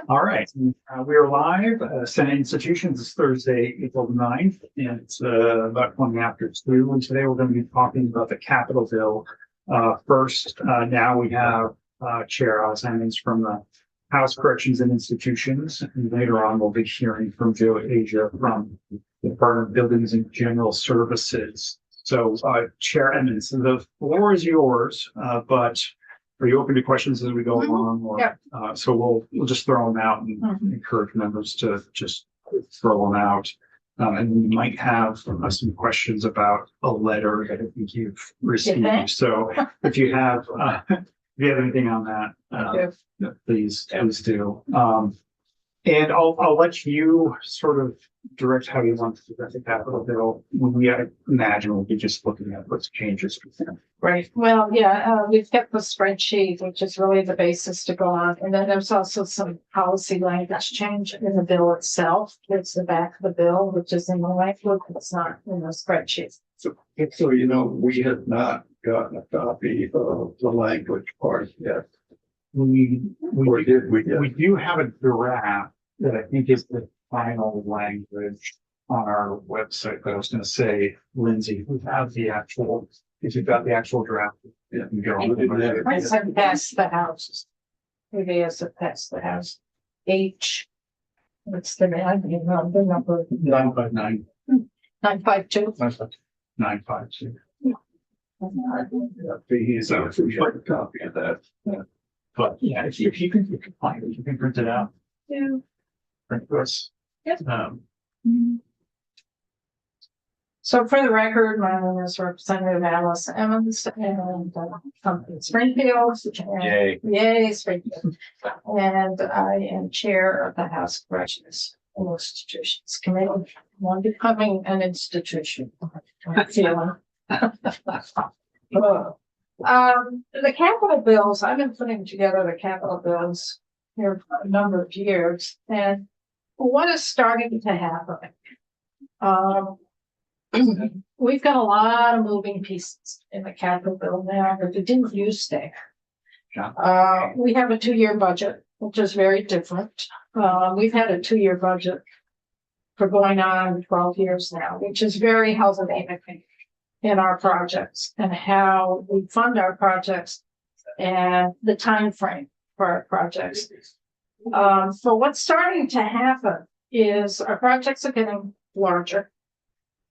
All right, we are live, Senate Institutions, it's Thursday, April 9th, and it's about 20 after 2. And today we're going to be talking about the Capitol bill. First, now we have Chair Alice Hemmings from the House Corrections and Institutions, and later on we'll be hearing from Joe Asia from the Department of Buildings and General Services. So, Chair Hemmings, the floor is yours, but are you open to questions as we go along? Or, Yep. So we'll just throw them out and encourage members to just throw them out. And we might have some questions about a letter that I think you've received. Okay. So if you have anything on that, please do. And I'll let you sort of direct how you want to direct the Capitol bill. We imagine we'll be just looking at what's changes. Right. Well, yeah, we've kept the spreadsheet, which is really the basis to go on. And then there's also some policy language change in the bill itself. It's the back of the bill, which is in the language. It's not in the spreadsheet. So you know, we have not gotten a copy of the language part yet. We did we? We do have a draft that I think is the final language on our website. But I was going to say, Lindsay, if you've got the actual draft, Yeah. you go. It's have passed the House. It is a pass the House. H. What's the name? The number 959 952. 952. He's a copy of that. But yeah, if you can find it, you can print it out. Yeah. Print this. Yes. Um, So for the record, my name is Representative Alice Emmons and from Springfield. Yay, Springfield. And I am chair of the House Corrections and Institutions Committee. I'm becoming an institution. I'm feeling. The capital bills, I've been putting together the capital bills here for a number of years, and what is starting to happen? We've got a lot of moving pieces in the capital bill now that it didn't used to. We have a 2-year budget, which is very different. We've had a 2-year budget for going on 12 years now, which is very helpful in our projects and how we fund our projects and the time frame for our projects. So what's starting to happen is our projects are getting larger.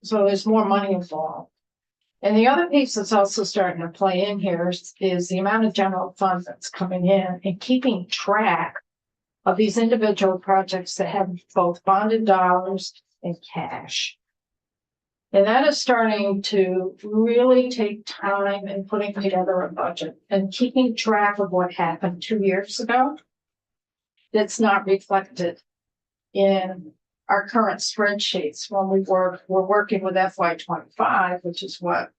So there's more money involved. And the other piece that's also starting to play in here is the amount of general funds that's coming in and keeping track of these individual projects that have both bonded dollars and cash. And that is starting to really take time in putting together a budget and keeping track of what happened 2 years ago. That's not reflected in our current spreadsheets when we're working with FY25, which is what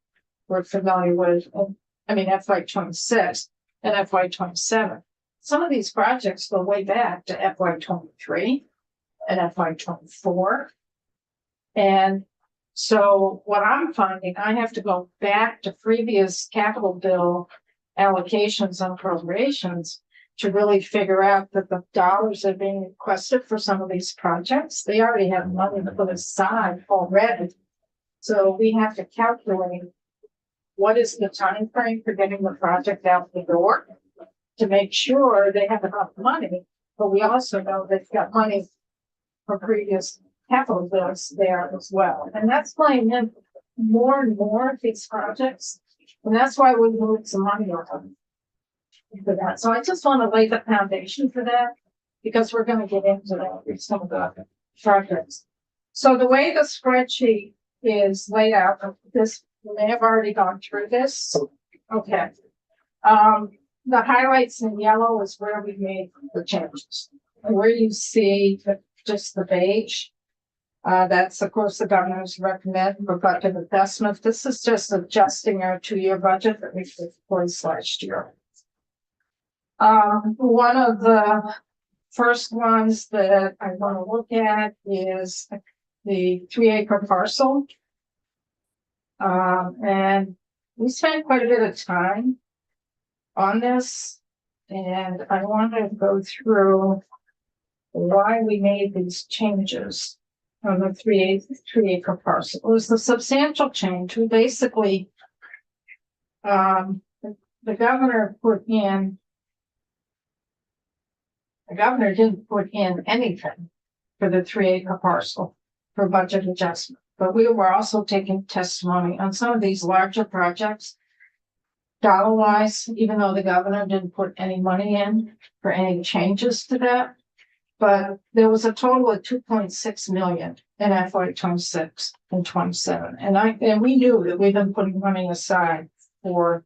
we're familiar with. I mean, FY26 and FY27. Some of these projects go way back to FY23 and FY24. And so what I'm finding, I have to go back to previous capital bill allocations and appropriations to really figure out that the dollars that are being requested for some of these projects, they already have money to put aside already. So we have to calculate what is the time frame for getting the project out the door to make sure they have enough money, but we also know they've got money for previous capital bills there as well. And that's playing in more and more of these projects. And that's why we moved some money on for that. So I just want to lay the foundation for that because we're going to get into that with some of the projects. So the way the spreadsheet is laid out, this you may have already gone through this. Okay. The highlights in yellow is where we made the changes. And where you see just the beige, that's of course the governor's recommend budget investment. This is just adjusting our 2-year budget that we put in place last year. One of the first ones that I want to look at is the 3-acre parcel. And we spent quite a bit of time on this. And I want to go through why we made these changes on the 3 acre parcel. It was a substantial change. We basically, the governor didn't put in anything for the 3 acre parcel for budget adjustment. But we were also taking testimony on some of these larger projects. Dollar wise, even though the governor didn't put any money in for any changes to that. But there was a total of 2.6 million in FY 26 and 27. And we knew that we've been putting money aside for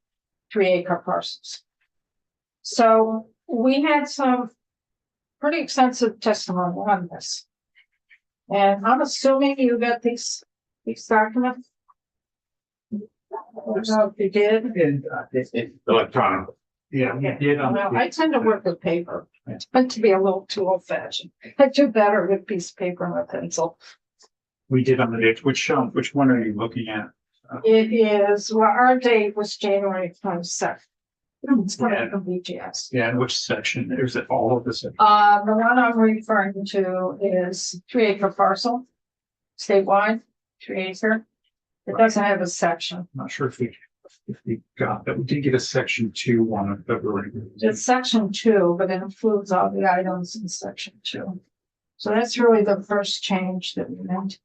3 acre parcels. So we had some pretty extensive testimony on this. And I'm assuming you got these documents. I don't know if you did. And, it's electronic. Yeah, we did on Well, the, I tend to work with paper. It's meant to be a little too old fashioned. I do better with piece of paper and a pencil. we did on the date. Which one are you looking at? It is, well, our date was January 22nd. It's coming Yeah. from BGS. Yeah, and which section? Is it all of the section? The one I'm referring to is 3 acre parcel, statewide, 3 acre. It doesn't have a section. I'm not sure if we got that. We did get a section 2 one of February. It's section 2, but it includes all the items in section 2. So that's really the first change that we made.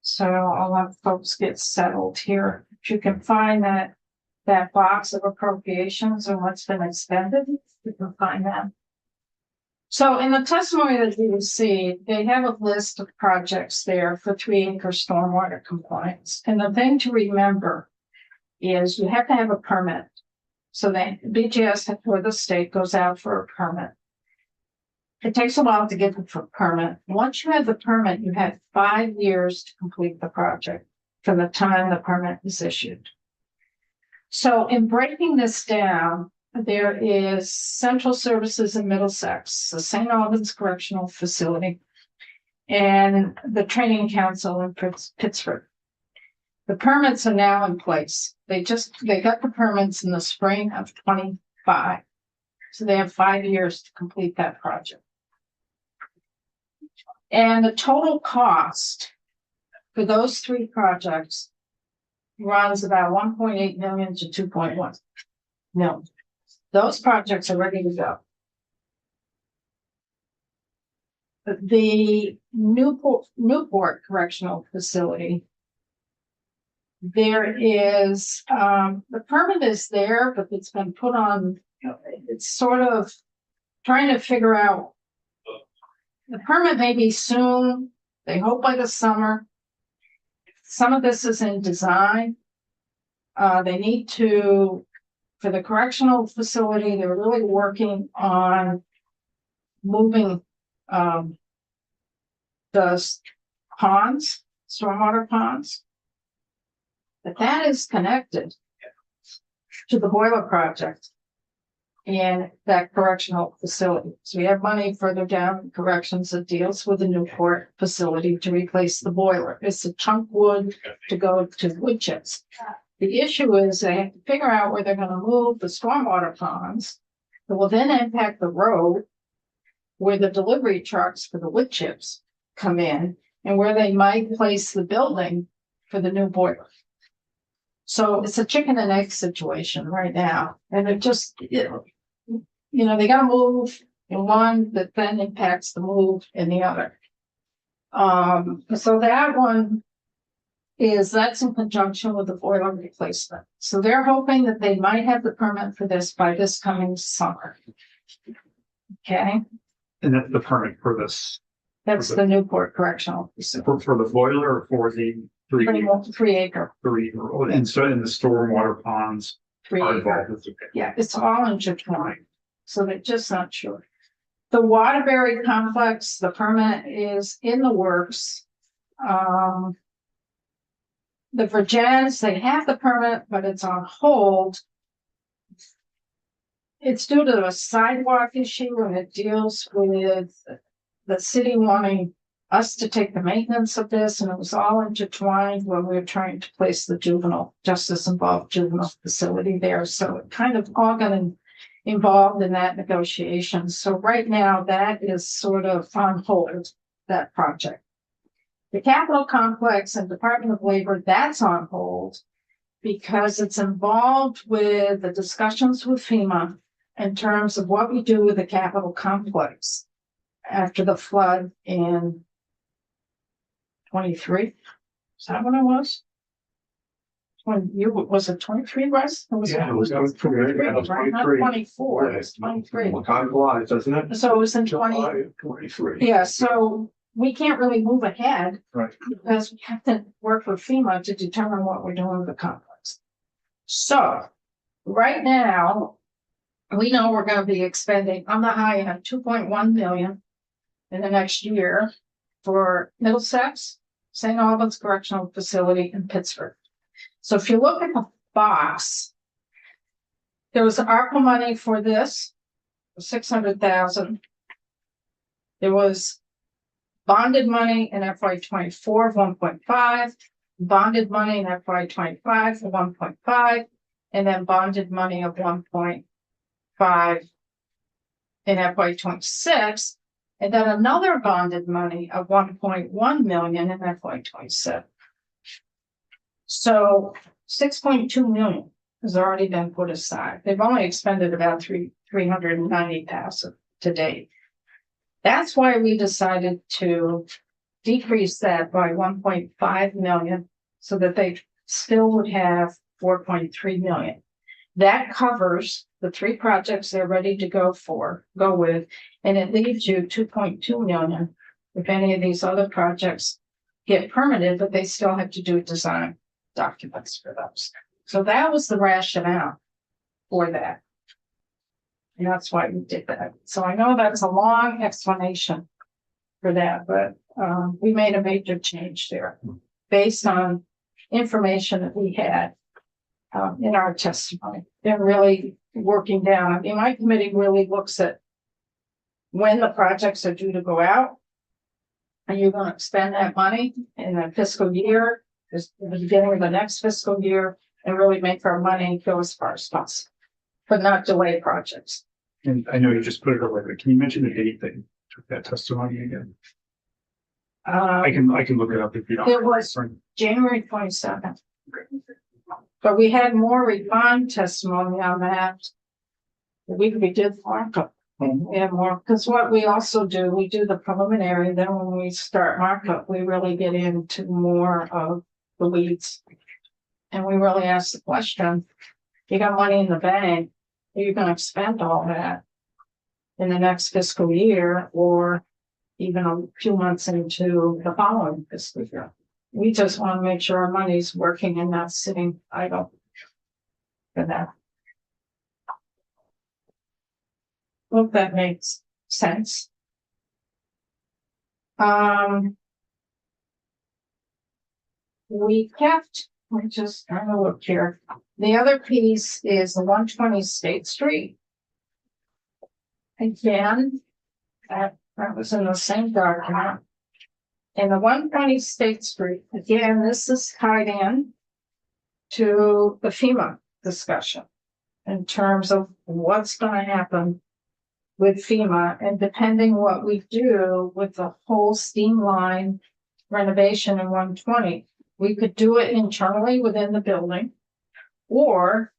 So I'll let folks get settled here. If you can find that box of appropriations and what's been expended, you can find that. So in the testimony that you received, they have a list of projects there for 3 acre stormwater compliance. And the thing to remember is you have to have a permit. So then BGS or the state goes out for a permit. It takes a while to get the permit. Once you have the permit, you have 5 years to complete the project from the time the permit is issued. So in breaking this down, there is Central Services in Middlesex, the St. Albans Correctional Facility, and the Training Council in Pittsburgh. The permits are now in place. They got the permits in the spring of 25. So they have 5 years to complete that project. And the total cost for those 3 projects runs about 1.8 million to 2.1 million. Those projects are ready to go. The Newport Correctional Facility, there is, the permit is there, but it's been put on, it's sort of trying to figure out. The permit may be soon, they hope by the summer. Some of this is in design. They need to, for the correctional facility, they're really working on moving the ponds, stormwater ponds. But that is connected to the boiler project and that correctional facility. So we have money further down in corrections that deals with the Newport facility to replace the boiler. It's a chunk wood to go to wood chips. The issue is they have to figure out where they're going to move the stormwater ponds that will then impact the road where the delivery trucks for the wood chips come in and where they might place the building for the new boiler. So it's a chicken and egg situation right now. And it just, they got to move in one that then impacts the move in the other. So that one that's in conjunction with the boiler replacement. So they're hoping that they might have the permit for this by this coming summer. Okay, And that's the permit for this, that's the Newport Correctional Facility. for the boiler or for the 3 3 acre, and so in the stormwater ponds 3 are acre. involved with the. Yeah, it's all intertwined, so they're just not sure. The Waterbury complex, the permit is in the works. The Virgins, they have the permit, but it's on hold. It's due to a sidewalk issue and it deals with the city wanting us to take the maintenance of this, and it was all intertwined when we were trying to place the juvenile justice involved juvenile facility there. So it kind of all got involved in that negotiation. So right now that is sort of on hold, that project. The Capitol Complex and Department of Labor, that's on hold because it's involved with the discussions with FEMA in terms of what we do with the Capitol Complex after the flood in 23. Is that what it was? Was it 23, Russ? Yeah, it was 23, right? Not 24, it was 23. Well, time flies, doesn't it? So it was in July 20, of 23. yeah, so we can't really move ahead. Right. Because we have to work with FEMA to determine what we're doing with the complex. So, right now, we know we're gonna be expending on the high end, 2.1 million in the next year for Middlesex, St. Albans Correctional Facility in Pittsburgh. So if you look at the box, there was ARPA money for this, 600,000. There was bonded money in FY 24 of 1.5, bonded money in FY 25 for 1.5, and then bonded money of 1.5 in FY 26, and then another bonded money of 1.1 million in FY 27. So 6.2 million has already been put aside. They've only expended about 390,000 to date. That's why we decided to decrease that by 1.5 million so that they still would have 4.3 million. That covers the 3 projects they're ready to go with, and it leaves you 2.2 million if any of these other projects get permitted, but they still have to do design documents for those. So that was the rationale for that. And that's why we did that. So I know that's a long explanation for that, but we made a major change there based on information that we had in our testimony. They're really working down. I mean, my committee really looks at when the projects are due to go out. And you're going to spend that money in the fiscal year, just the beginning of the next fiscal year, and really make our money go as far as possible, but not delay projects. And I know you just put it away, but can you mention the date that you took that testimony again? I can look it up if you don't. It was January 27th. But we had more refined testimony on that. We did markup. We have more, because what we also do, we do the preliminary, then when we start markup, we really get into more of the weeds. And we really ask the question, you got money in the bank, are you gonna spend all that in the next fiscal year or even a few months into the following fiscal year? We just want to make sure our money's working and not sitting idle for that. Hope that makes sense. We kept, let me just trying to look here. The other piece is the 120 State Street. Again, that was in the same document. And the 120 State Street, again, this is tied in to the FEMA discussion in terms of what's going to happen with FEMA, and depending what we do with the whole steam line renovation in 120, we could do it internally within the building, or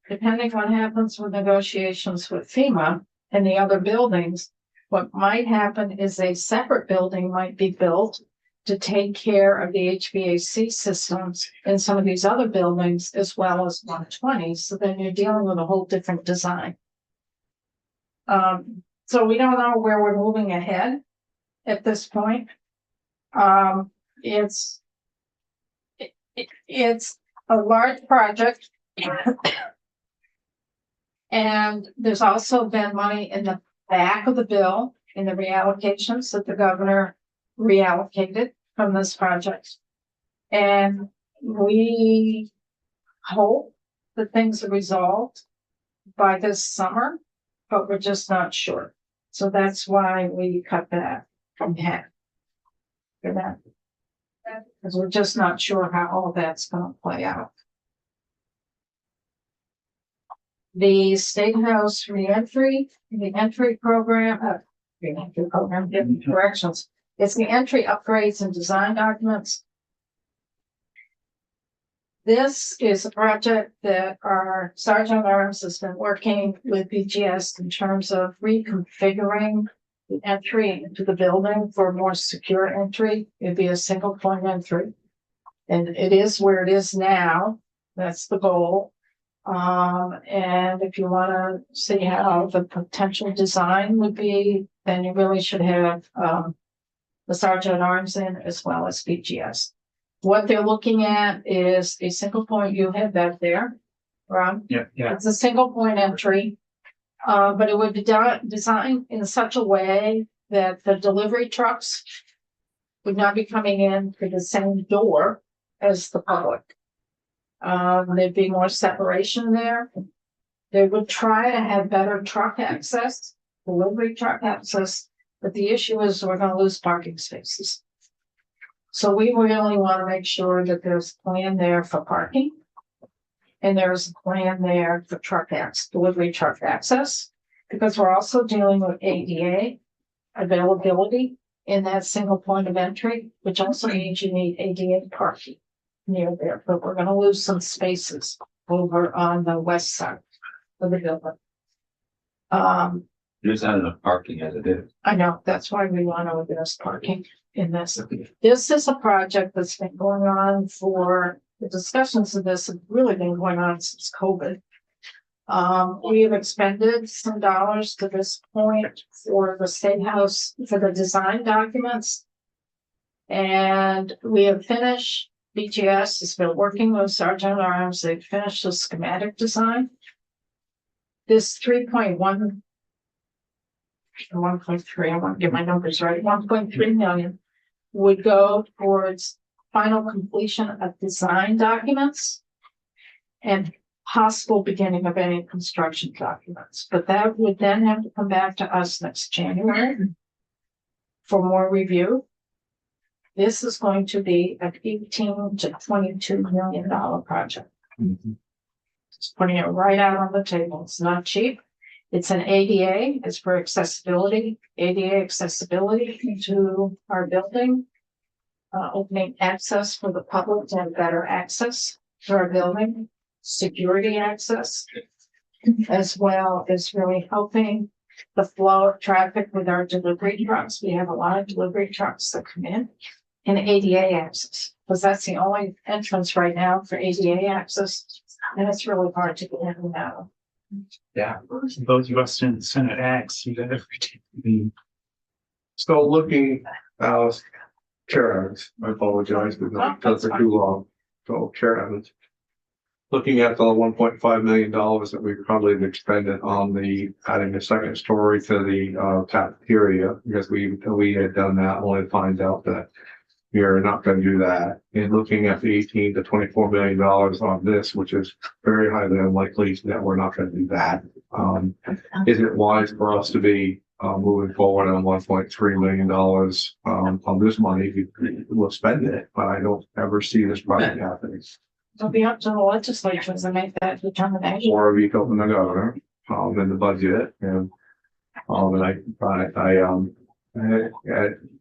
depending what happens with negotiations with FEMA and the other buildings, what might happen is a separate building might be built to take care of the HVAC systems in some of these other buildings as well as 120. So then you're dealing with a whole different design. So we don't know where we're moving ahead at this point. It's a large project. And there's also been money in the back of the bill in the reallocations that the governor reallocated from this project. And we hope that things are resolved by this summer, but we're just not sure. So that's why we cut that from half. for that. Because we're just not sure how all that's gonna play out. The State House reentry, the entry program, reentry program, different corrections. It's the entry upgrades and design documents. This is a project that our Sergeant at Arms has been working with BGS in terms of reconfiguring the entry into the building for a more secure entry. It'd be a single point entry. And it is where it is now. That's the goal. And if you want to see how the potential design would be, then you really should have the Sergeant at Arms in as well as BGS. What they're looking at is a single point. You have that there, Rob. Yeah, yeah. It's a single point entry, but it would be designed in such a way that the delivery trucks would not be coming in through the same door as the public. There'd be more separation there. They would try to have better truck access, delivery truck access, but the issue is we're going to lose parking spaces. So we really want to make sure that there's a plan there for parking. And there's a plan there for delivery truck access, because we're also dealing with ADA availability in that single point of entry, which also means you need ADA parking near there, but we're going to lose some spaces over on the west side of the building. There's not enough parking as it is. I know, that's why we want to address parking in this. This is a project that's been going on the discussions of this have really been going on since COVID. We have expended some dollars to this point for the State House for the design documents. And we have finished, BGS has been working with Sergeant at Arms. They've finished the schematic design. This 3.1, 1.3, I want to get my numbers right, 1.3 million would go towards final completion of design documents and possible beginning of any construction documents. But that would then have to come back to us next January for more review. This is going to be an $18 to $22 million project. Just putting it right out on the table. It's not cheap. It's an ADA. It's for accessibility, ADA accessibility into our building, opening access for the public to have better access to our building, security access, as well as really helping the flow of traffic with our delivery trucks. We have a lot of delivery trucks that come in, and ADA access, because that's the only entrance right now for ADA access, and it's really hard to get in and out. Yeah, those of us in Senate Ag see that every day. So looking, Chair Evans, I apologize, we've not done for too long. So Chair Evans. Looking at the $1.5 million that we probably have expended on the adding a second story to the cafeteria, because we had done that, only to find out that you're not going to do that. And looking at the $18 to $24 million on this, which is very highly unlikely that we're not going to do that. Is it wise for us to be moving forward on $1.3 million on this money? We'll spend it, but I don't ever see this project happening. It'll be up to the legislature to make that determination. Or we go from the governor in the budget, and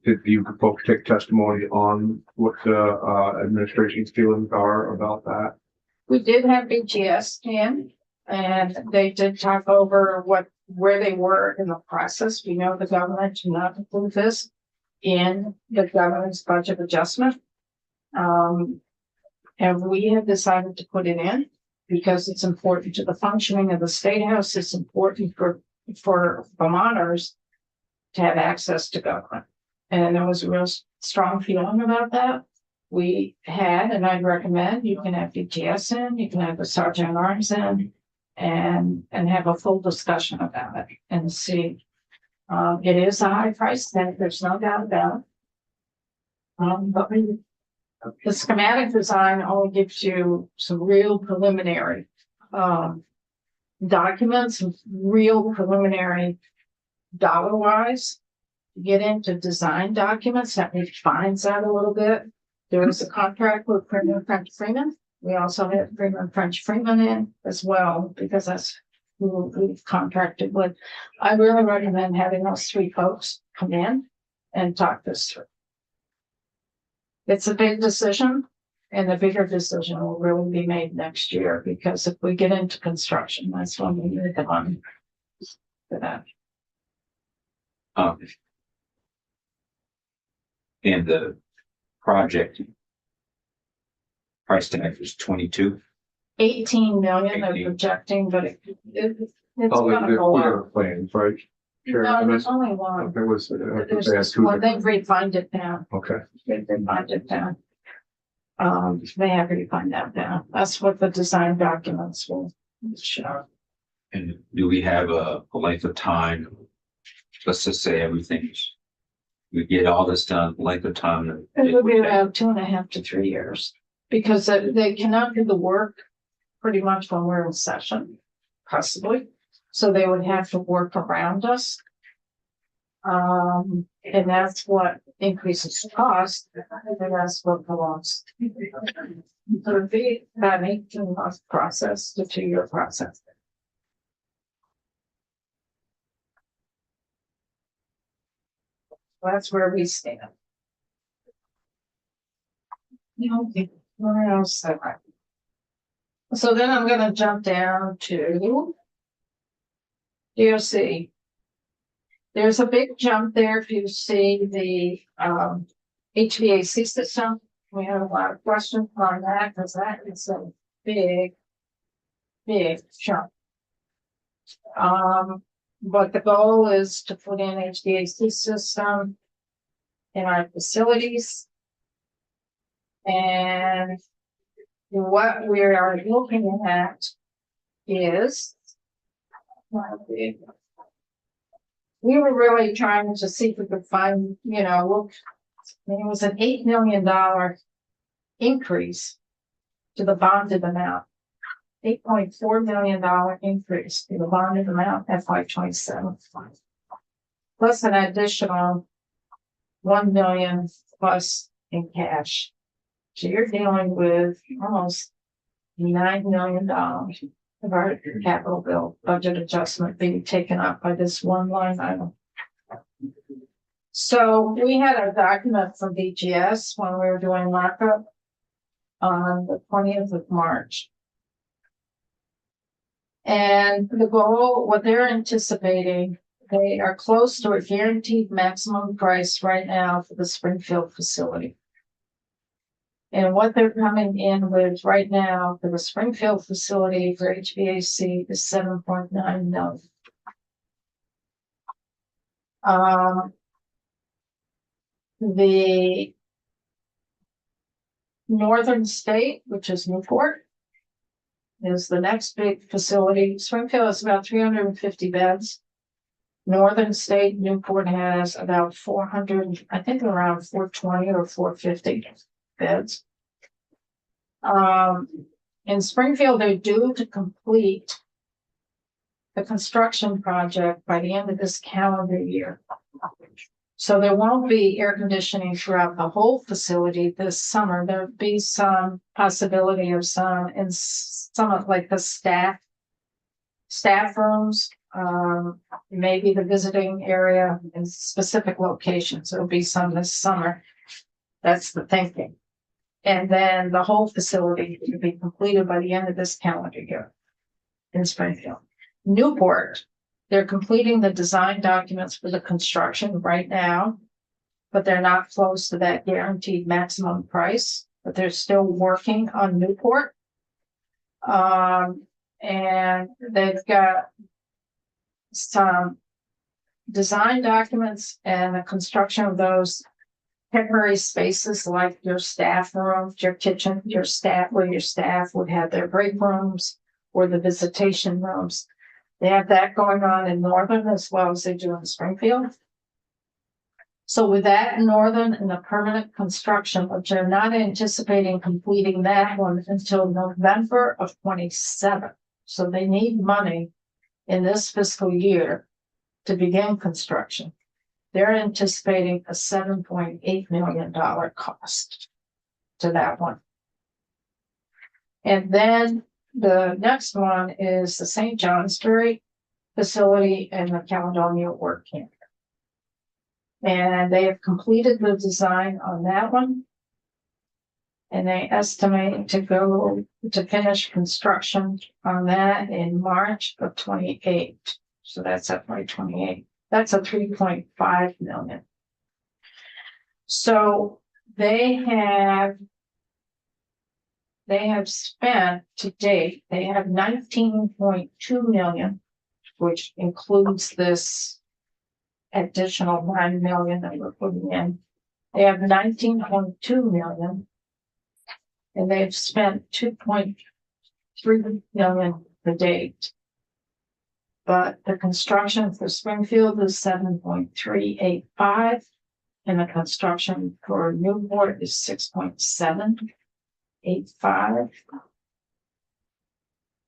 did you folks take testimony on what the administration's feelings are about that? We did have BGS in, and they did talk over where they were in the process. We know the government did not include this in the governor's budget adjustment. And we have decided to put it in because it's important to the functioning of the State House. It's important for Vermonters to have access to government. And there was a real strong feeling about that. We had, and I'd recommend you can have BGS in, you can have the Sergeant at Arms in, and have a full discussion about it and see. It is a high price tag, there's no doubt about it. But the schematic design only gives you some real preliminary documents, real preliminary dollar-wise. get into design documents, that refines that a little bit. There was a contract with Freeman French Freeman. We also had Freeman French Freeman in as well, because that's who we've contracted with. I really recommend having those three folks come in and talk this through. It's a big decision, and the bigger decision will really be made next year, because if we get into construction, that's when we need the money for that. And the project price tag was 22. 18 million they're 18. projecting, but it's Oh, gonna we go have up. plans, right? Sure. No, there's only one. There was, There's they had just two one. They've different- refined it down. Okay, They've refined it down. They have refined that down. That's what the design documents will show. And do we have a length of time? Let's just say everything's, we get all this done, length of time. that It would be would take? about 2.5 to 3 years, because they cannot do the work pretty much when we're in session, possibly. So they would have to work around us. And that's what increases the cost, and that's what belongs. So it'd be about an 18-month process to 2-year process. That's where we stand. What else? So then I'm gonna jump down to DOC. There's a big jump there. If you see the HVAC system, we have a lot of questions on that, because that is a big jump. But the goal is to put in HVAC system in our facilities. And what we are looking at is, we were really trying to see if we could find, it was an $8 million increase to the bonded amount. $8.4 million increase to the bonded amount FY27. Plus an additional $1 million plus in cash. So you're dealing with almost $9 million of our capital bill budget adjustment being taken up by this one line item. So we had a document from BGS when we were doing markup on the 20th of March. And the goal, what they're anticipating, they are close to a guaranteed maximum price right now for the Springfield facility. And what they're coming in with right now for the Springfield facility for HVAC is $7.9 million. The Northern State, which is Newport, is the next big facility. Springfield has about 350 beds. Northern State, Newport has about 400, I think around 420 or 450 beds. In Springfield, they're due to complete the construction project by the end of this calendar year. So there won't be air conditioning throughout the whole facility this summer. There'll be some possibility of some in some of like the staff rooms, maybe the visiting area in specific locations. There'll be some this summer. That's the thinking. And then the whole facility will be completed by the end of this calendar year in Springfield. Newport, they're completing the design documents for the construction right now, but they're not close to that guaranteed maximum price, but they're still working on Newport. And they've got some design documents and the construction of those temporary spaces like your staff room, your kitchen, your staff, where your staff would have their break rooms or the visitation rooms. They have that going on in Northern as well as they do in Springfield. So with that in Northern and the permanent construction, which they're not anticipating completing that one until November of 27. So they need money in this fiscal year to begin construction. they're anticipating a $7.8 million cost to that one. And then the next one is the St. Johnsbury facility and the Caledonia Work Camp. And they have completed the design on that one. And they estimate to finish construction on that in March of 28. So that's FY 28. That's a 3.5 million. So they have spent to date, they have 19.2 million, which includes this additional 9 million that we're putting in. They have 19.2 million. And they've spent 2.3 million to date. But the construction for Springfield is 7.385, and the construction for Newport is 6.785.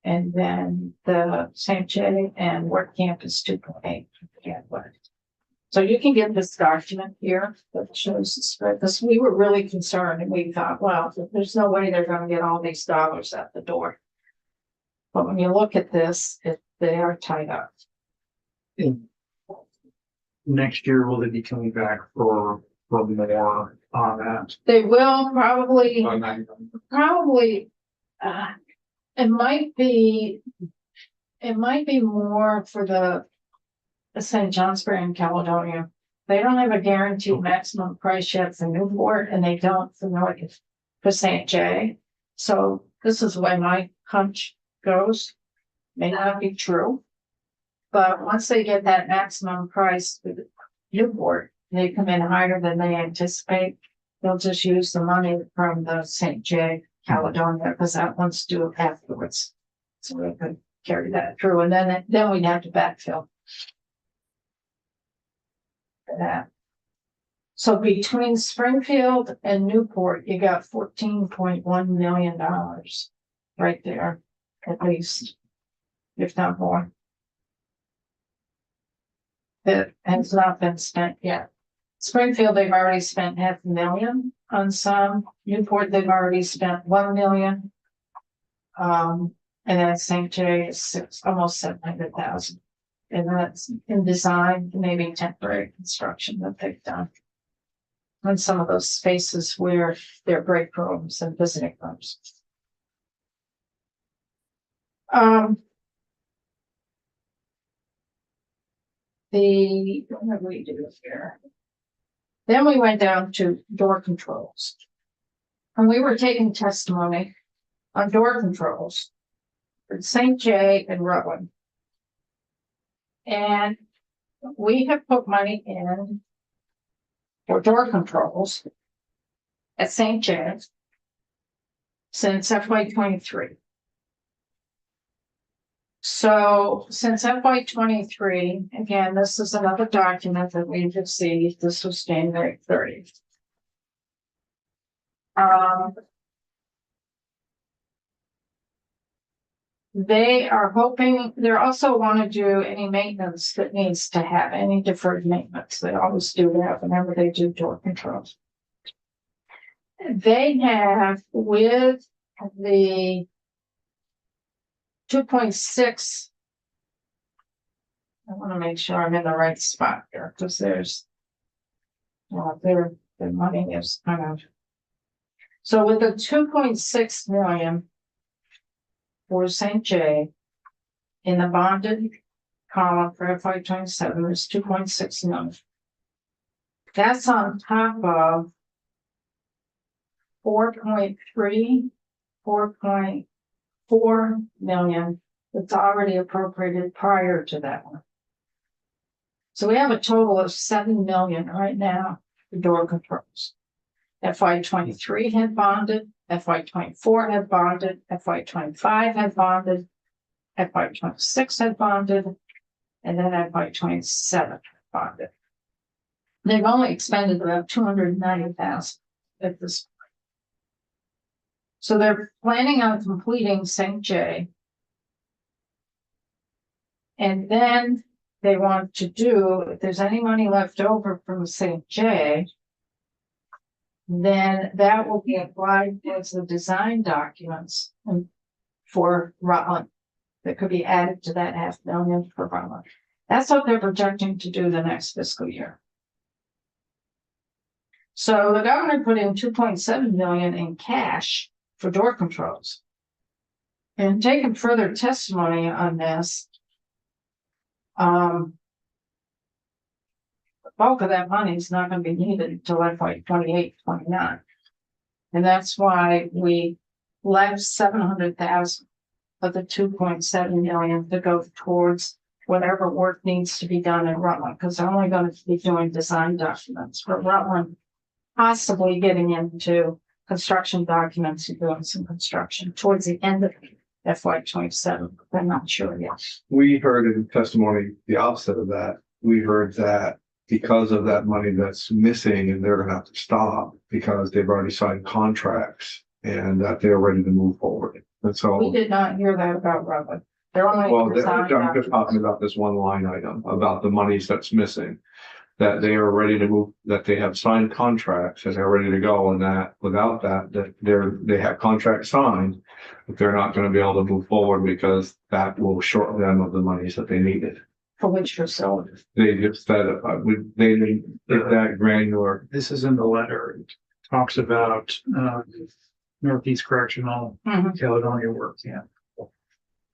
And then the St. J and Work Camp is 2.8. So you can get this document here that shows the spread, because we were really concerned and we thought, well, there's no way they're going to get all these dollars out the door. But when you look at this, they are tied up. Next year, will they be coming back for more on that? They will probably, On that. it might be more for the St. Johnsbury and Caledonia. They don't have a guaranteed maximum price yet for Newport, and they don't for St. J. So this is the way my hunch goes. May not be true. But once they get that maximum price with Newport, they come in higher than they anticipate. They'll just use the money from the St. J Caledonia, because that one's due afterwards. So we could carry that through, and then we'd have to backfill for that. So between Springfield and Newport, you got $14.1 million right there, at least, if not more. That has not been spent yet. Springfield, they've already spent $500,000 on some. Newport, they've already spent $1 million. And then St. J is almost 700,000. And that's in design, maybe temporary construction that they've done. On some of those spaces where there are break rooms and visiting rooms. What did we do here? Then we went down to door controls. And we were taking testimony on door controls for St. J and Rutland. And we have put money in for door controls at St. J since FY 23. So since FY 23, again, this is another document that we've received. This was January 30th. They are hoping, they also want to do any maintenance that needs to have any deferred maintenance. They always do that whenever they do door controls. They have, with the 2.6, I want to make sure I'm in the right spot here, because there's, well, their money is kind of, so with the 2.6 million for St. J in the bonded column for FY 27 is 2.6 million. That's on top of 4.4 million that's already appropriated prior to that one. So we have a total of 7 million right now for door controls. FY 23 had bonded, FY 24 had bonded, FY 25 had bonded, FY 26 had bonded, and then FY 27 had bonded. They've only expended about 290,000 at this point. So they're planning on completing St. J. And then they want to do, if there's any money left over from St. J, then that will be applied as the design documents for Rutland. That could be added to that $500,000 for Rutland. That's what they're projecting to do the next fiscal year. So the governor put in 2.7 million in cash for door controls. And taking further testimony on this, the bulk of that money is not going to be needed until FY 28-29. And that's why we left 700,000 of the 2.7 million to go towards whatever work needs to be done in Rutland, because they're only going to be doing design documents for Rutland, possibly getting into construction documents and doing some construction towards the end of FY 27. I'm not sure yet. We heard in testimony the opposite of that. We heard that because of that money that's missing and they're gonna have to stop because they've already signed contracts and that they're ready to move forward. And We so, did not hear that about Rutland. They're only. well, design I'm just documents. talking about this one line item about the monies that's missing. That they are ready to move, that they have signed contracts and they're ready to go, and that without that they have contracts signed, but they're not gonna be able to move forward because that will short them of the monies that they needed. For which facility? They just said, they didn't get that granular. This is in the letter. It talks about, Northeast Correctional Mhm. Caledonia work, yeah.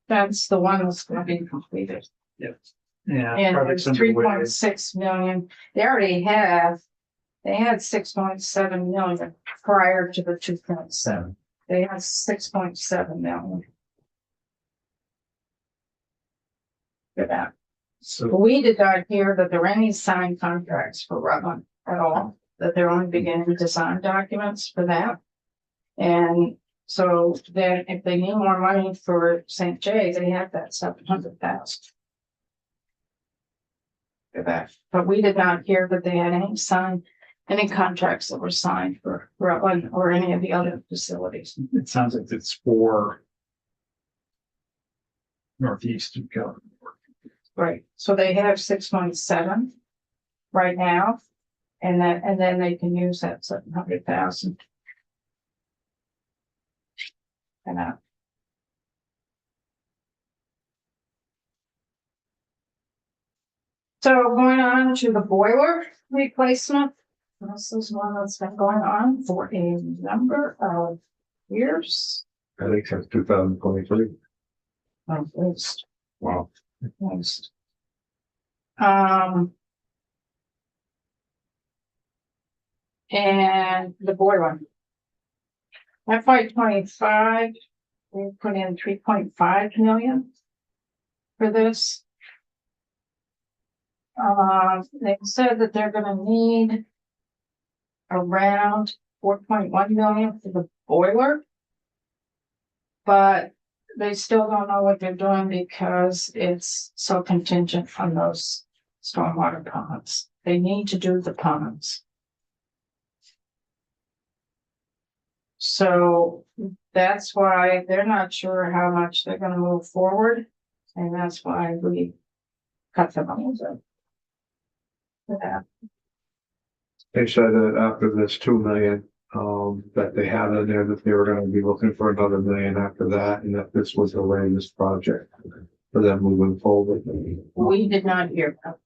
That's the one that's gonna be completed. Yes. Yeah. And projects it's 3.6 underway. million. They already have, they had 6.7 million prior to the 2.7. They had 6.7 million. For that. So But we did not hear that there were any signed contracts for Rutland at all, that they're only beginning design documents for that. And so then if they need more money for St. J, they have that 700,000. For that, but we did not hear that they had any contracts that were signed for Rutland or any of the other facilities. it sounds like it's for Northeast and Caledonia work. Right, so they have 6.7 right now, and then they can use that 700,000. And so going on to the boiler replacement, this is one that's been going on for a number of years, I think since 2023. at least. Wow. Next. And the boiler. FY 25, we put in 3.5 million for this. They said that they're gonna need around 4.1 million for the boiler. But they still don't know what they're doing because it's so contingent on those stormwater ponds. They need to do the ponds. So that's why they're not sure how much they're gonna move forward. And that's why we cut them off. For that. They said that after this 2 million, that they had in there, that they were gonna be looking for another million after that, and that this was the latest project for them moving forward. We did not hear that.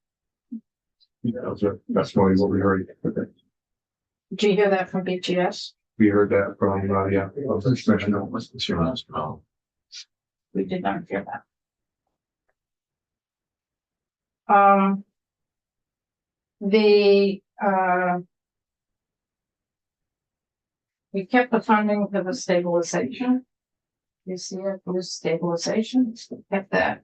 That's what we heard. Did you hear that from BGS? We heard that from, yeah. We did not hear that. We kept the funding for the stabilization. You see it, for stabilization, kept that.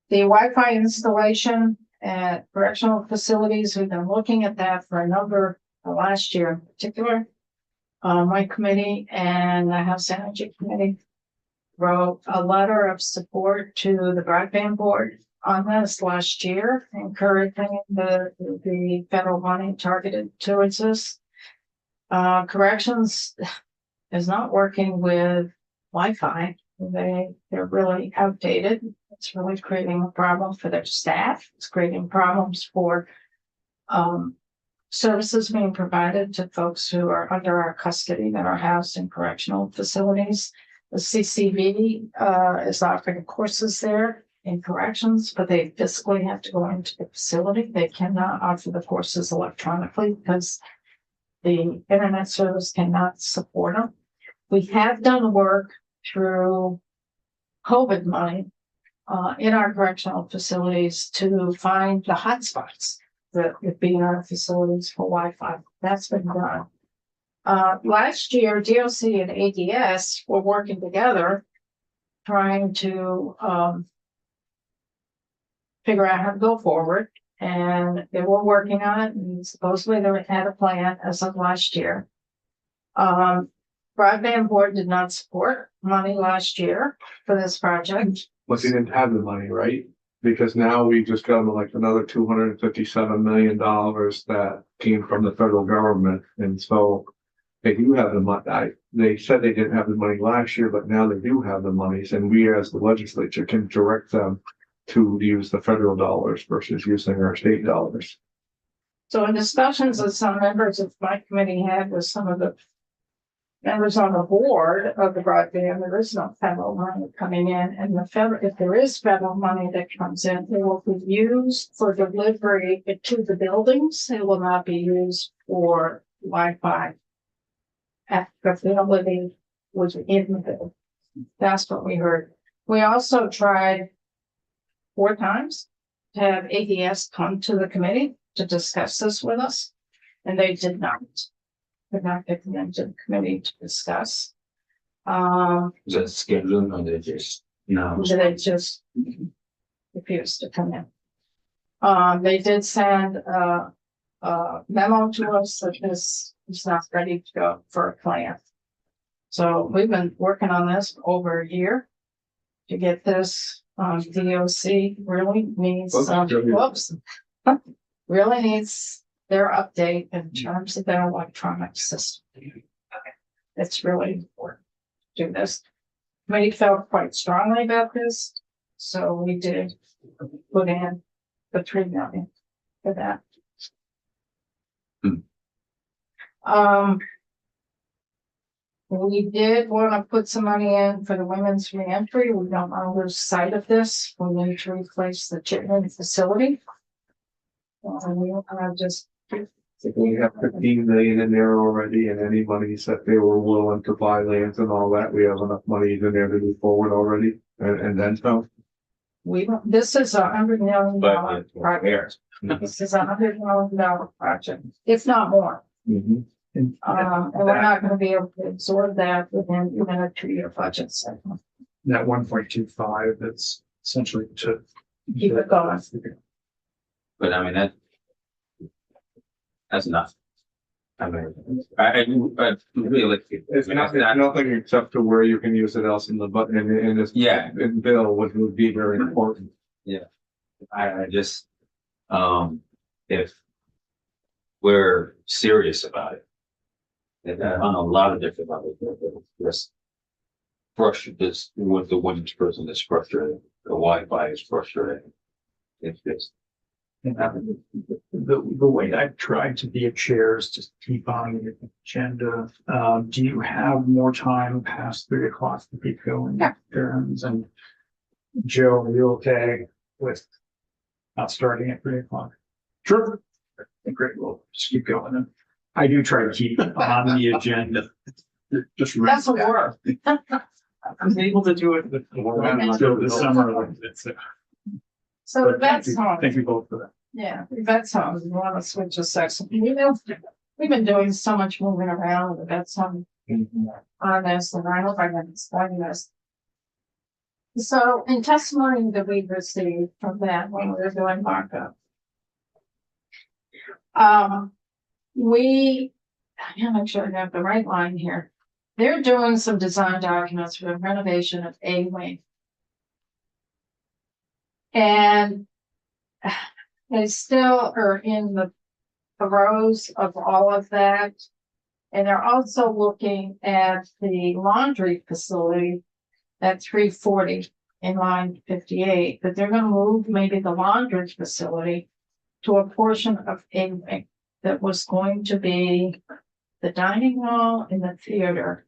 The Wi-Fi installation at correctional facilities, we've been looking at that for a number, last year in particular. My committee and the House Energy Committee wrote a letter of support to the broadband board on this last year, encouraging the federal money targeted towards this. Corrections is not working with Wi-Fi They're really outdated. It's really creating a problem for their staff. It's creating problems for, services being provided to folks who are under our custody that are housed in correctional facilities. The CCV, is offering courses there in corrections, but they physically have to go into the facility. They cannot offer the courses electronically because the internet service cannot support them. We have done work through COVID money, in our correctional facilities to find the hotspots that would be in our facilities for Wi-Fi. That's been done. Last year, DOC and ADS were working together, trying to, figure out how to go forward. And they were working on it, and supposedly they had a plan as of last year. Broadband Board did not support money last year for this project. But they didn't have the money, right? Because now we just got like another $257 million that came from the federal government. And so they do have the money. They said they didn't have the money last year, but now they do have the monies. And we as the legislature can direct them to use the federal dollars versus using our state dollars. So in discussions that some members of my committee had with some of the members on the board of the broadband, there is no federal money coming in, and the federal, if there is federal money that comes in, it will be used for delivery to the buildings. It will not be used for Wi-Fi availability within the building. That's what we heard. We also tried 4 times to have ADS come to the committee to discuss this with us, and they did not. Could not get them to the committee to discuss. Is that scheduled or they just, no? They just refused to come in. They did send a memo to us that this is not ready to go for a plan. So we've been working on this for over a year to get this. DOC really needs really needs their update in terms of their electronic system. It's really important to do this. We felt quite strongly about this, so we did put in the $3 million for that. We did want to put some money in for the women's reentry. We don't want to lose sight of this. We need to replace the Chittenden facility. We just. We have 15 million in there already, and any monies that they were willing to buy lands and all that, we have enough money in there to move forward already, and then some. This is $100 million project. But This is $100 million project, if not more. Mm-hmm. And we're not going to be able to absorb that within even a 2-year budget cycle. That 1.25, that's essentially to Keep it going. But I mean, that's enough. I mean, I really, It's nothing except to where you can use it else in the button in this. Yeah. In bill, which would be very important. I just, if we're serious about it, and on a lot of different levels, this frustrated, this with the women's person is frustrated, the Wi-Fi is frustrating. It's just. The way I've tried to be a chair is just keep on the agenda. Do you have more time past 3 o'clock to keep going? Yeah. Errands? And Joe, are you okay with not starting at 3 o'clock? Sure. Great, we'll just keep going. And I do try to keep on the agenda. Just That's a work. I'm able to do it, but until the summer. So But that's home. Thank you both for that. Yeah, that's home. We want to switch a section. We've been doing so much moving around with that some on this, and I hope I can explain this. So in testimony that we received from that when we were doing markup, I gotta make sure I have the right line here. They're doing some design documents for the renovation of A wing. And they still are in the throes of all of that. And they're also looking at the laundry facility that 340 in line 58, that they're gonna move maybe the laundry facility to a portion of a wing that was going to be the dining hall and the theater.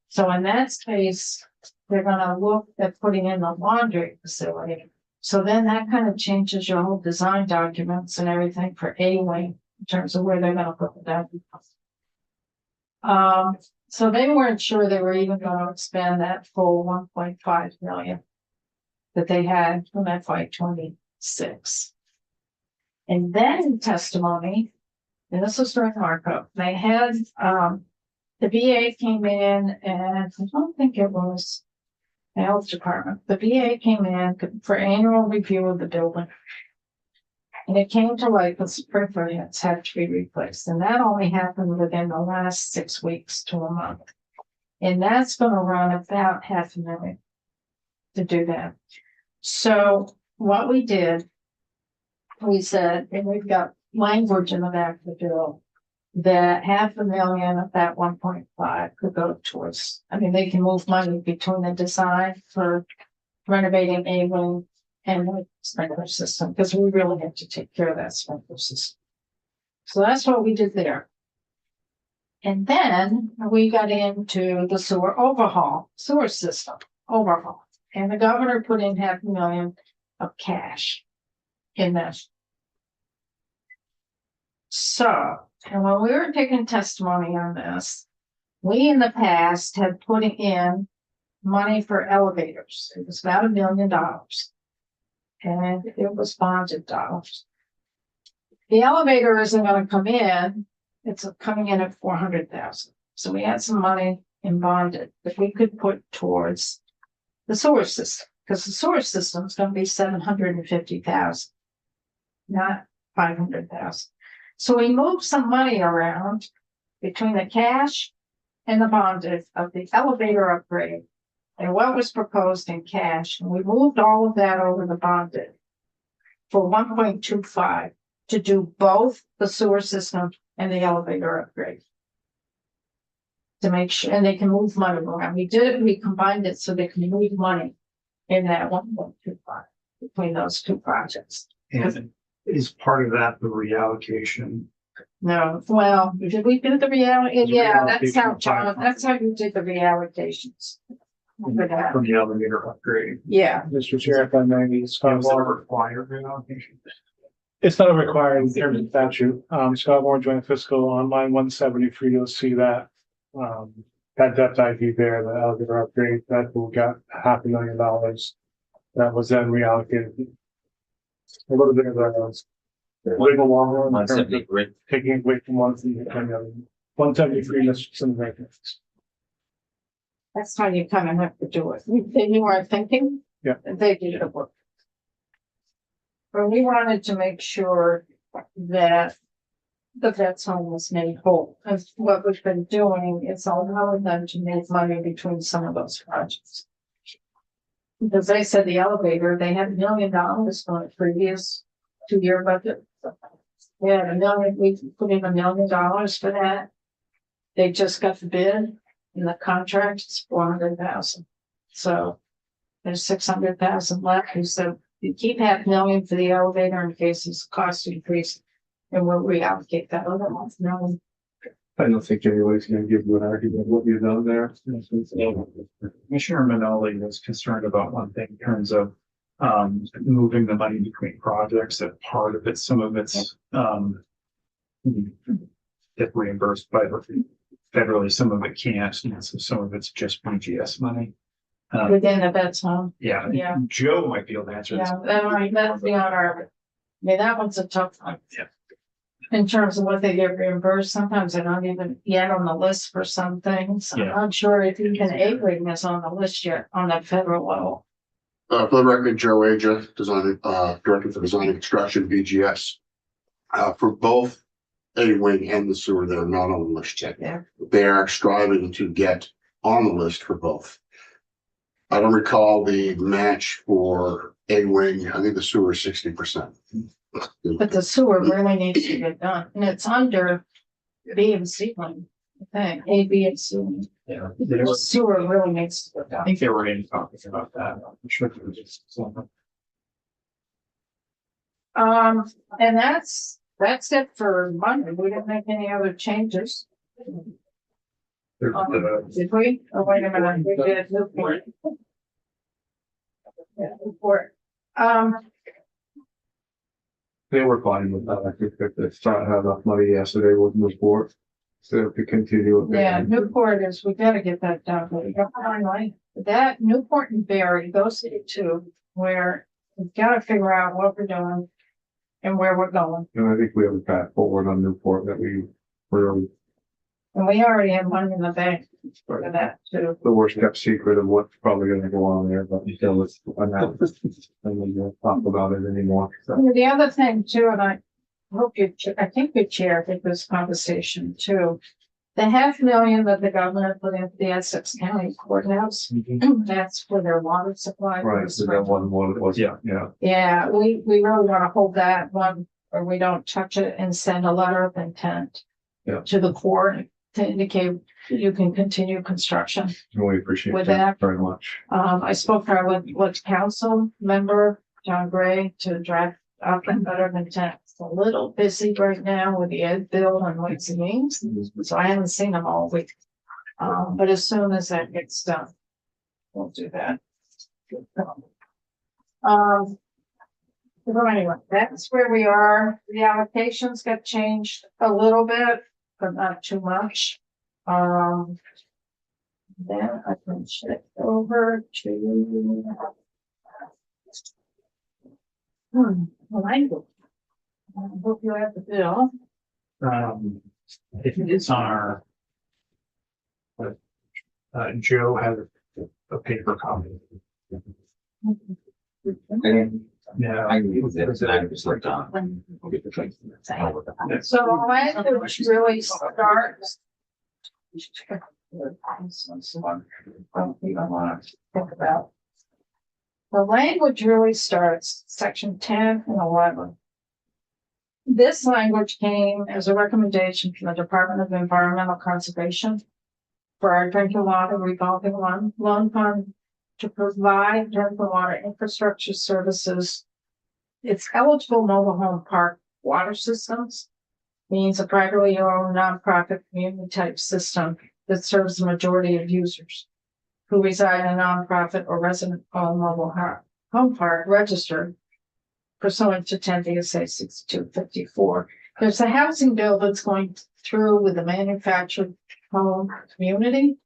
So in that space, they're gonna look at putting in the laundry facility. So then that kind of changes your whole design documents and everything for A wing in terms of where they're gonna put the dining hall. So they weren't sure they were even gonna expand that full 1.5 million that they had from FY 26. And then testimony, and this was during markup, they had, the VA came in and I don't think it was the health department. The VA came in for annual review of the building. And it came to light that sprinkler heads had to be replaced. And that only happened within the last 6 weeks to a month. And that's gonna run about $500,000 to do that. So what we did, we said, and we've got language in the back of the bill, that $500,000 of that 1.5 could go towards, I mean, they can move money between the design for renovating a wing and the sprinkler system, because we really have to take care of that sprinkler system. So that's what we did there. And then we got into the sewer system overhaul. And the governor put in $500,000 of cash in this. So, and when we were taking testimony on this, we in the past had put in money for elevators. It was about $1 million. And it was bonded dollars. The elevator isn't gonna come in, it's coming in at 400,000. So we had some money in bonded that we could put towards the sewer system, because the sewer system is gonna be 750,000, not 500,000. So we moved some money around between the cash and the bonded of the elevator upgrade and what was proposed in cash. And we moved all of that over the bonded for 1.25 to do both the sewer system and the elevator upgrade. To make sure, and they can move money around. We did it, we combined it so they can move money in that 1.25 between those two projects. And is part of that the reallocation? No, well, did we do the reality? Yeah, that's how, Reallocation John, of that's how you did the reallocations. For that. From the elevator upgrade? Yeah, Mr. Chair, if I may, Scott Was that a Moore. required reallocation? It's not a requirement in terms of statute. Scott Moore, Joint Fiscal, on line 173, you'll see that. That depth ID there, the elevator upgrade, that will got $500,000. That was then reallocated. A little bit of a wiggle longer in terms of 173. taking it away from one thing to the other. 173, that's some maintenance. that's how you kind of have to do it. You weren't thinking. Yeah. They did the work. But we wanted to make sure that the vet's home was made whole. And what we've been doing is allowing them to make money between some of those projects. Because they said the elevator, they had $1 million for a previous 2-year budget. They had $1 million, we put in $1 million for that. They just got the bid and the contract is 400,000. So there's 600,000 left. And so you keep $500,000 for the elevator in case it's cost increase. And we'll reallocate that other $1 I don't think anybody's gonna give you an argument of what you've done there. Commissioner Manoli was concerned about one thing in terms of moving the money between projects, that part of it, some of it's get reimbursed by the federally, some of it can't, and so some of it's just BGS money. within the vet's home. Yeah, Yeah. Joe might be able to answer this. Yeah, that's beyond our, I mean, that one's a tough one. Yeah. In terms of what they get reimbursed, sometimes they're not even yet on the list for some things. I'm Yeah. not sure if even A-Wing is on the list yet on that federal level. For the record, Joe Aja, design, director for design and construction, BGS. For both A-Wing and the sewer, they're not on the list yet. Yeah. They are striving to get on the list for both. I don't recall the match for A-Wing. I think the sewer is 60%. But the sewer really needs to get done, and it's under B and C one. I think A, B, and C. Yeah. They were- Sewer really needs to go I down. think they were in talking about that. I'm sure it was just something. And that's it for Monday. We didn't make any other changes. Did we? Oh, wait a minute, we did Newport. Yeah, Newport. They were fine with that. I think that they started had enough money yesterday with Newport. So to continue. with Yeah, that. Newport is, we gotta get that done, but we got finally, that Newport and Barry, those are the two where we've gotta figure out what we're doing and where we're going. And I think we have a path forward on Newport that we really, And we already have money in the bank for that too. the worst kept secret of what's probably gonna go on there, but until it's announced. And we won't talk about it anymore. So, And the other thing too, and I hope I think the chair did this conversation too. The $500,000 that the governor put into the Essex County Courthouse, that's for their water supply. for right, the so that one, what it was, Yeah. yeah. Yeah, we really want to hold that one, or we don't touch it and send a letter of intent. Yeah. To the court to indicate you can continue construction. And we appreciate With that that- very much. I spoke to our legislative council member, John Gray, to draft up a letter of intent. It's a little busy right now with the ed bill and Ways and Means, so I haven't seen them all week. But as soon as that gets done, we'll do that. So anyway, that's where we are. The allocations got changed a little bit, but not too much. Then I can shift over to. Language. I hope you have the bill. If it's on our. Joe has a paper copy. And Yeah. I can use it, and I can just look down. I'll get the things. So the language really starts. Don't even want to think about. The language really starts section 10 and 11. This language came as a recommendation from the Department of Environmental Conservation for our drinking water revolving loan fund to provide drinking water infrastructure services. It's eligible mobile home park water systems, means a privately owned nonprofit community type system that serves the majority of users who reside in a nonprofit or resident owned mobile home park registered pursuant to 10 DSA 6254. There's a housing bill that's going through with the manufactured home community.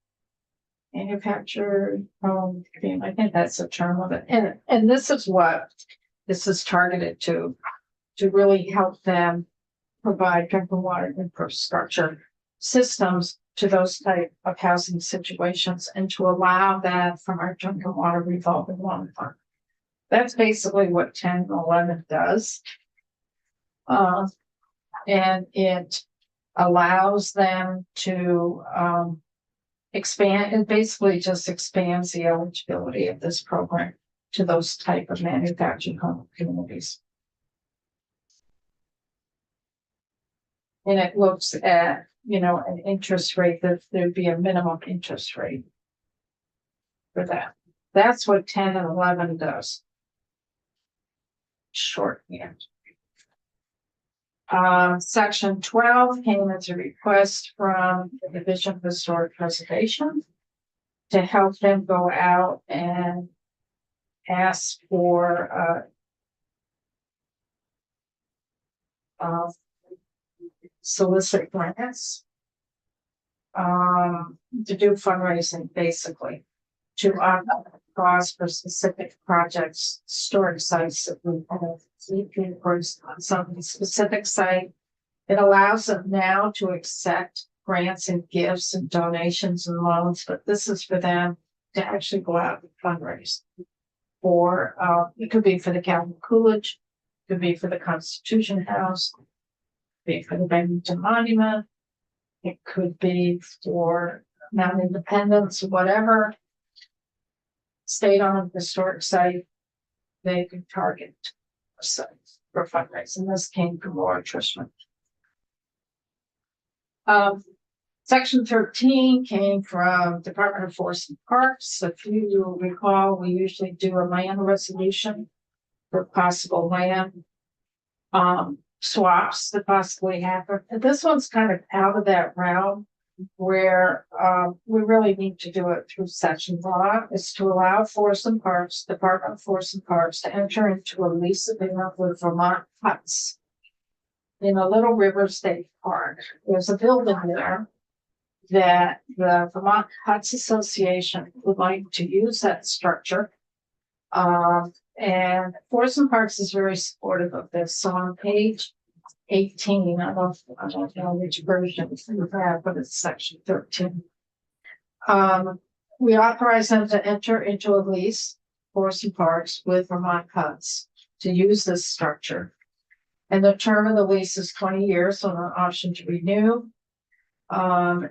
Manufactured home community, I think that's the term of it. And this is what this is targeted to really help them provide drinking water infrastructure systems to those type of housing situations and to allow that from our drinking water revolving loan fund. That's basically what 10 and 11 does. And it allows them to expand, it basically just expands the eligibility of this program to those type of manufactured home communities. And it looks at, an interest rate that there'd be a minimum interest rate for that. That's what 10 and 11 does. Shorthand. Section 12 came as a request from the Division of Historic Preservation to help them go out and ask for solicit grants to do fundraising, basically to cause for specific projects, storage sites that we have for some specific site. It allows them now to accept grants and gifts and donations and loans, but this is for them to actually go out and fundraise. Or it could be for the Calvin Coolidge, it could be for the Constitution House, it could be for the Bennington Monument, it could be for Mount Independence, whatever state-owned historic site they can target sites for fundraising. This came from Laura Trishman. Section 13 came from Department of Forest and Parks. If you recall, we usually do a land resolution for possible land swaps that possibly happen. And this one's kind of out of that realm where we really need to do it through section law, is to allow Forest and Parks, Department of Forest and Parks, to enter into a lease agreement with Vermont Huts in a Little River State Park. There's a building there that the Vermont Huts Association would like to use that structure. And Forest and Parks is very supportive of this. So on page 18, I don't know which version you have, but it's section 13. We authorize them to enter into a lease, Forest and Parks, with Vermont Huts to use this structure. And the term of the lease is 20 years, so an option to renew.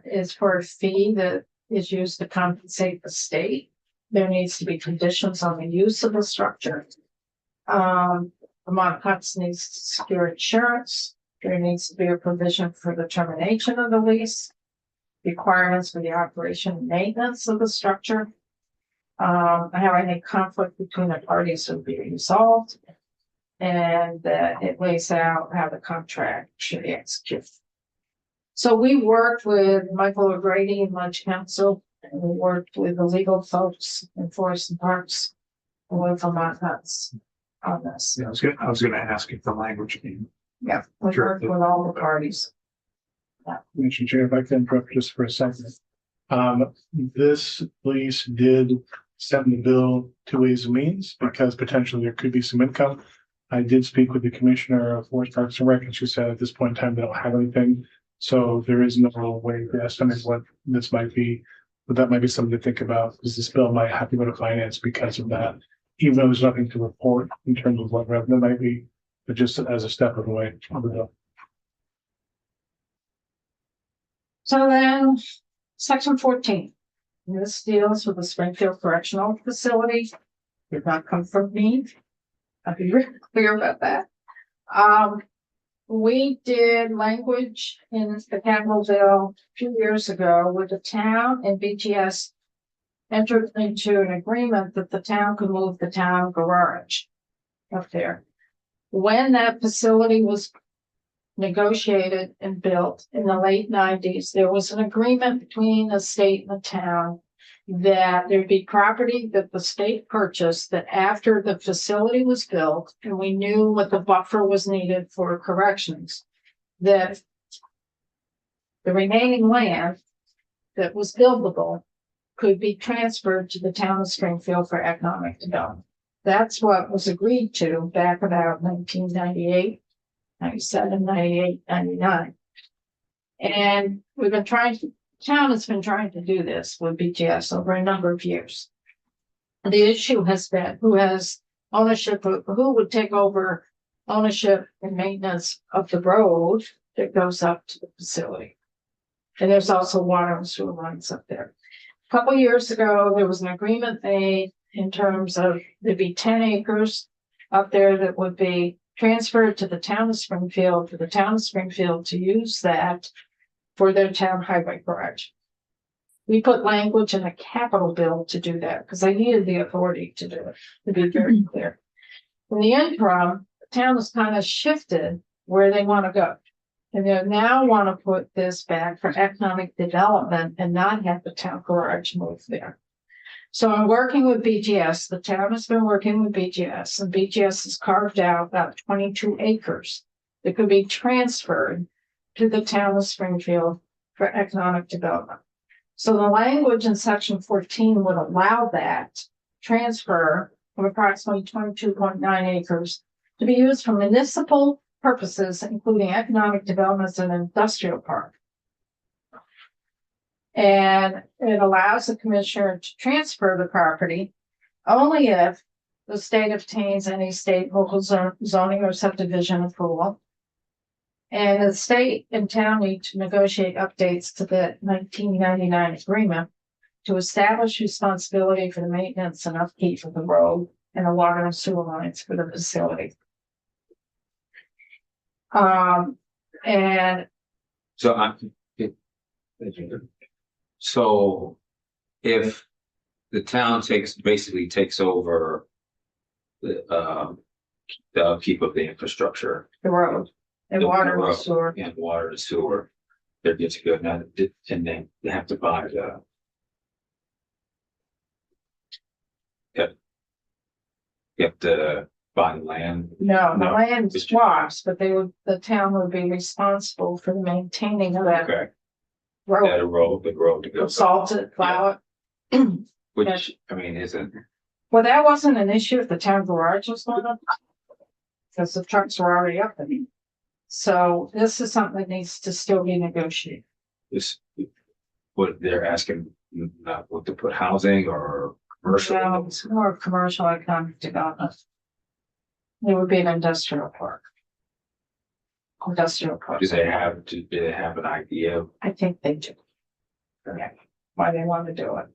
Is for a fee that is used to compensate the state. There needs to be conditions on the use of the structure. Vermont Huts needs to secure insurance. There needs to be a provision for the termination of the lease. Requirements for the operation and maintenance of the structure. How any conflict between the parties will be resolved. And that it lays out how the contract should be executed. So we worked with Michael O'Grady and Lunch Council, and we worked with the legal folks in Forest and Parks and with Vermont Huts on this. Yeah, I was gonna ask if the language came. Yeah, we Sure. worked with all the parties. Mr. Chair, if I can interrupt just for a second. This lease did send the bill to Ways and Means because potentially there could be some income. I did speak with the Commissioner of Forest Parks and Rec, and she said at this point in time, they don't have anything. So there is no way to estimate what this might be, but that might be something to think about, because this bill might have to go to finance because of that. Even though there's nothing to report in terms of what revenue might be, but just as a step of the way on the bill. So then, section 14. This deals with the Springfield Correctional Facility. Did not come from me. I'll be really clear about that. We did language in the capital bill 2 years ago with the town and BGS entered into an agreement that the town could move the town garage up there. When that facility was negotiated and built in the late 90s, there was an agreement between the state and the town that there'd be property that the state purchased that after the facility was built and we knew what the buffer was needed for corrections, that the remaining land that was buildable could be transferred to the town of Springfield for economic development. That's what was agreed to back about 1998, 97, 98, 99. And we've been town has been trying to do this with BGS over a number of years. And the issue has been who has ownership, who would take over ownership and maintenance of the road that goes up to the facility. And there's also water and sewer lines up there. A couple of years ago, there was an agreement made in terms of there'd be 10 acres up there that would be transferred to the town of Springfield, for the town of Springfield to use that for their town highway garage. We put language in a capital bill to do that because I needed the authority to do it, to be very clear. In the interim, the town has kind of shifted where they want to go. And they now want to put this back for economic development and not have the town garage move there. So I'm working with BGS. The town has been working with BGS, and BGS has carved out about 22 acres that could be transferred to the town of Springfield for economic development. So the language in section 14 would allow that transfer of approximately 22.9 acres to be used for municipal purposes, including economic developments and industrial park. And it allows the commissioner to transfer the property only if the state obtains any state, local zoning or subdivision approval. And the state and town need to negotiate updates to the 1999 agreement to establish responsibility for the maintenance and upkeep of the road and the water and sewer lines for the facility. And So So if the town basically takes over the upkeep of the infrastructure The road, and The water and road. sewer. and water and sewer, they're good to go now, and then they have to buy the. You have to buy the land. No, the No, land it's just- swaps, but the town would be responsible for the maintaining of that Okay, road. that road, the road to go. Salt it, plow it. Which, I mean, isn't, Well, that wasn't an issue if the town garage was going up. Because the trucks were already up there. So this is something that needs to still be negotiated. this, what they're asking, not what to put housing or commercial. No, it's more of commercial economic development. It would be an industrial park. Industrial park. Do they have an idea? I think they do. Yeah, why they want to do it.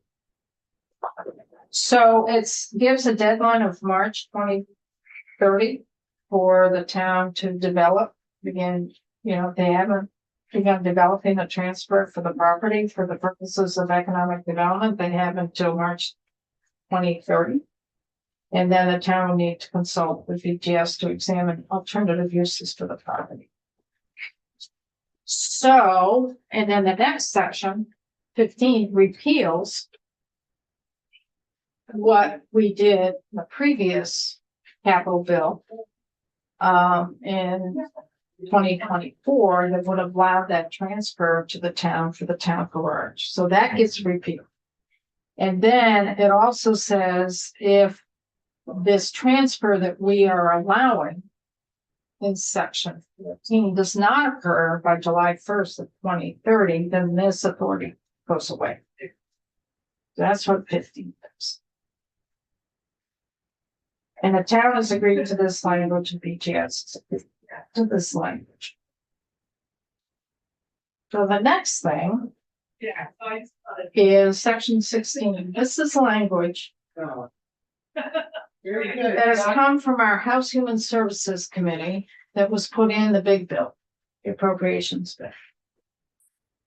So gives a deadline of March 2030 for the town to develop, begin, they haven't begun developing a transfer for the property for the purposes of economic development. They have until March 2030. And then the town will need to consult with BGS to examine alternative uses for the property. So, and then the next section, 15, repeals what we did in the previous capital bill in 2024 that would have allowed that transfer to the town for the town garage. So that gets repealed. And then it also says if this transfer that we are allowing in section 14 does not occur by July 1st of 2030, then this authority goes away. That's what 15 is. And the town has agreed to this language and BGS to this language. So the next thing is section 16. This is language that has come from our House Human Services Committee that was put in the big bill, the appropriations bill.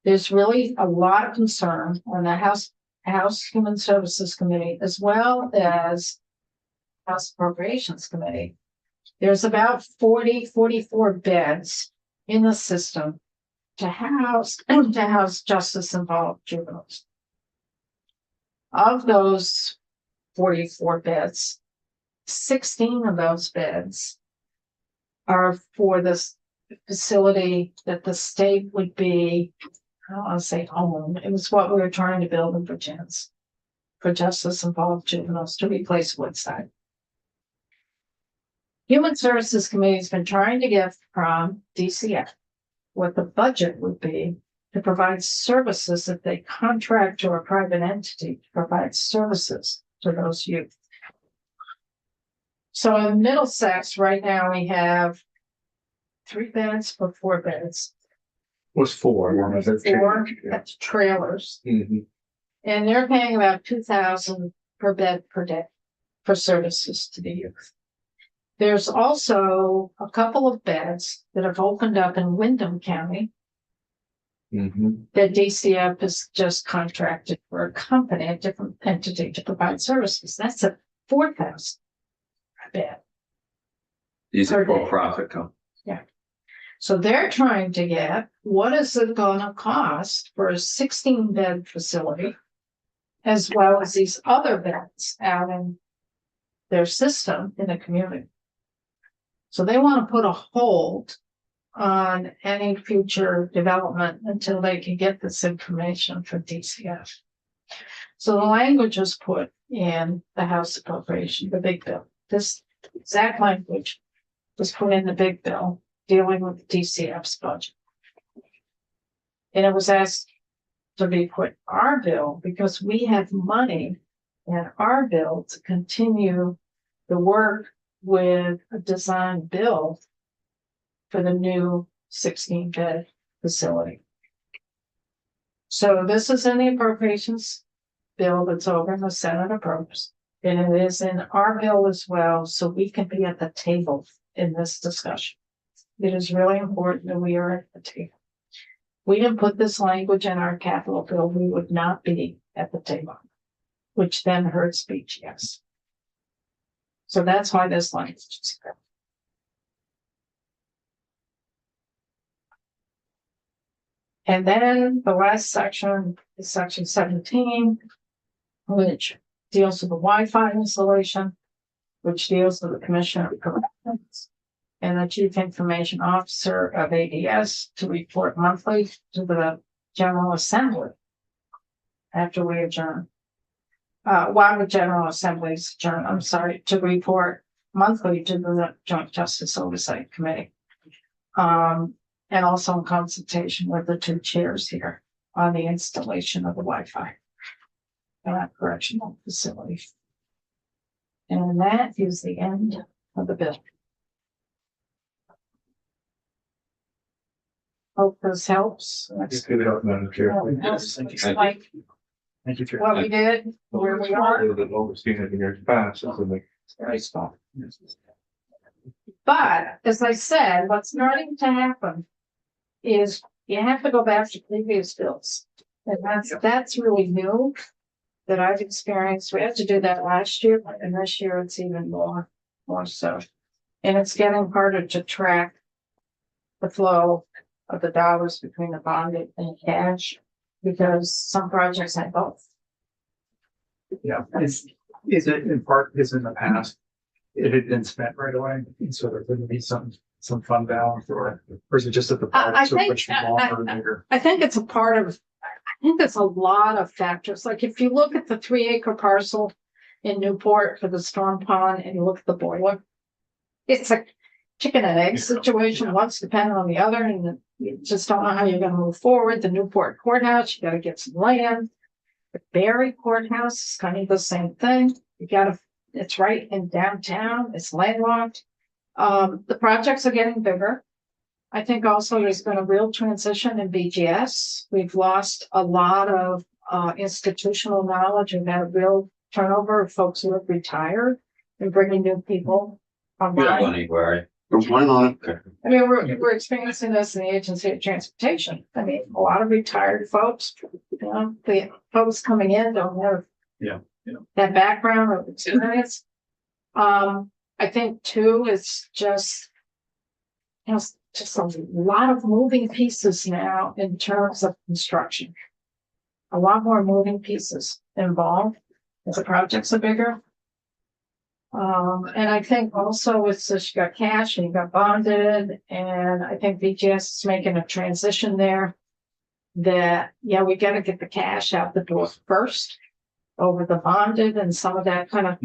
There's really a lot of concern on the House Human Services Committee as well as House Appropriations Committee. There's about 44 beds in the system to house justice involved juveniles. Of those 44 beds, 16 of those beds are for this facility that the state would be, I don't want to say home, it was what we were trying to build in Virginia for justice involved juveniles to replace Woodside. Human Services Committee has been trying to get from DCF what the budget would be to provide services if they contract to a private entity to provide services to those youth. So in Middlesex right now we have 3 beds or 4 beds. Was four. Four, that's trailers. Mhm. And they're paying about $2,000 per bed per day for services to the youth. There's also a couple of beds that have opened up in Windham County Mhm. that DCF has just contracted for a company, a different entity to provide services. That's a 4,000 bed. These Per are day. for profit companies. So they're trying to get, what is it gonna cost for a 16-bed facility? As well as these other beds out in their system in the community. So they want to put a hold on any future development until they can get this information from DCF. So the language was put in the House Appropriation, the big bill. This exact language was put in the big bill dealing with DCF's budget. And it was asked to be put in our bill because we have money in our bill to continue the work with a design build for the new 16-bed facility. So this is in the appropriations bill that's over in the Senate approves. And it is in our bill as well, so we can be at the table in this discussion. It is really important that we are at the table. we didn't put this language in our capital bill, we would not be at the table, which then hurts BGS. So that's why this language is there. And then the last section is section 17, which deals with the Wi-Fi installation, which deals with the Commissioner of Corrections and the Chief Information Officer of ADS to report monthly to the General Assembly after we adjourn. While the General Assembly's adjourn, I'm sorry, to report monthly to the Joint Justice Oversight Committee. And also in consultation with the two chairs here on the installation of the Wi-Fi in that correctional facility. And that is the end of the bill. Hope this helps. That's Good help, Madam Chair. like Thank you, Chair. what we did, where we are. They've overseen it in years past, so they- Very small. But as I said, what's starting to happen is you have to go back to previous bills. And that's really new that I've experienced. We had to do that last year, and this year it's even more so. And it's getting harder to track the flow of the dollars between the bonded and cash because some projects have both. Yeah, is it in part because in the past, it had been spent right away, and so there couldn't be some fund balance or is it just that the projects are much smaller and bigger? I think it's a part of, I think there's a lot of factors. Like if you look at the 3-acre parcel in Newport for the storm pond and you look at the boiler, it's a chicken and egg situation. One's dependent on the other and you just don't know how you're going to move forward. The Newport courthouse, you got to get some land. The Barry courthouse is kind of the same thing. It's right in downtown. It's landlocked. The projects are getting bigger. I think also there's been a real transition in BGS. We've lost a lot of institutional knowledge and had a real turnover of folks who have retired and bringing new people We don't online. go anywhere. Don't plan on it. I mean, we're experiencing this in the agency of transportation. I mean, a lot of retired folks, the folks coming in don't have Yeah. that background or experience. I think too, it's just, just a lot of moving pieces now in terms of construction. A lot more moving pieces involved as the projects are bigger. And I think also it's just you got cash and you got bonded, and I think BGS is making a transition there that, yeah, we got to get the cash out the door first over the bonded, and some of that kind of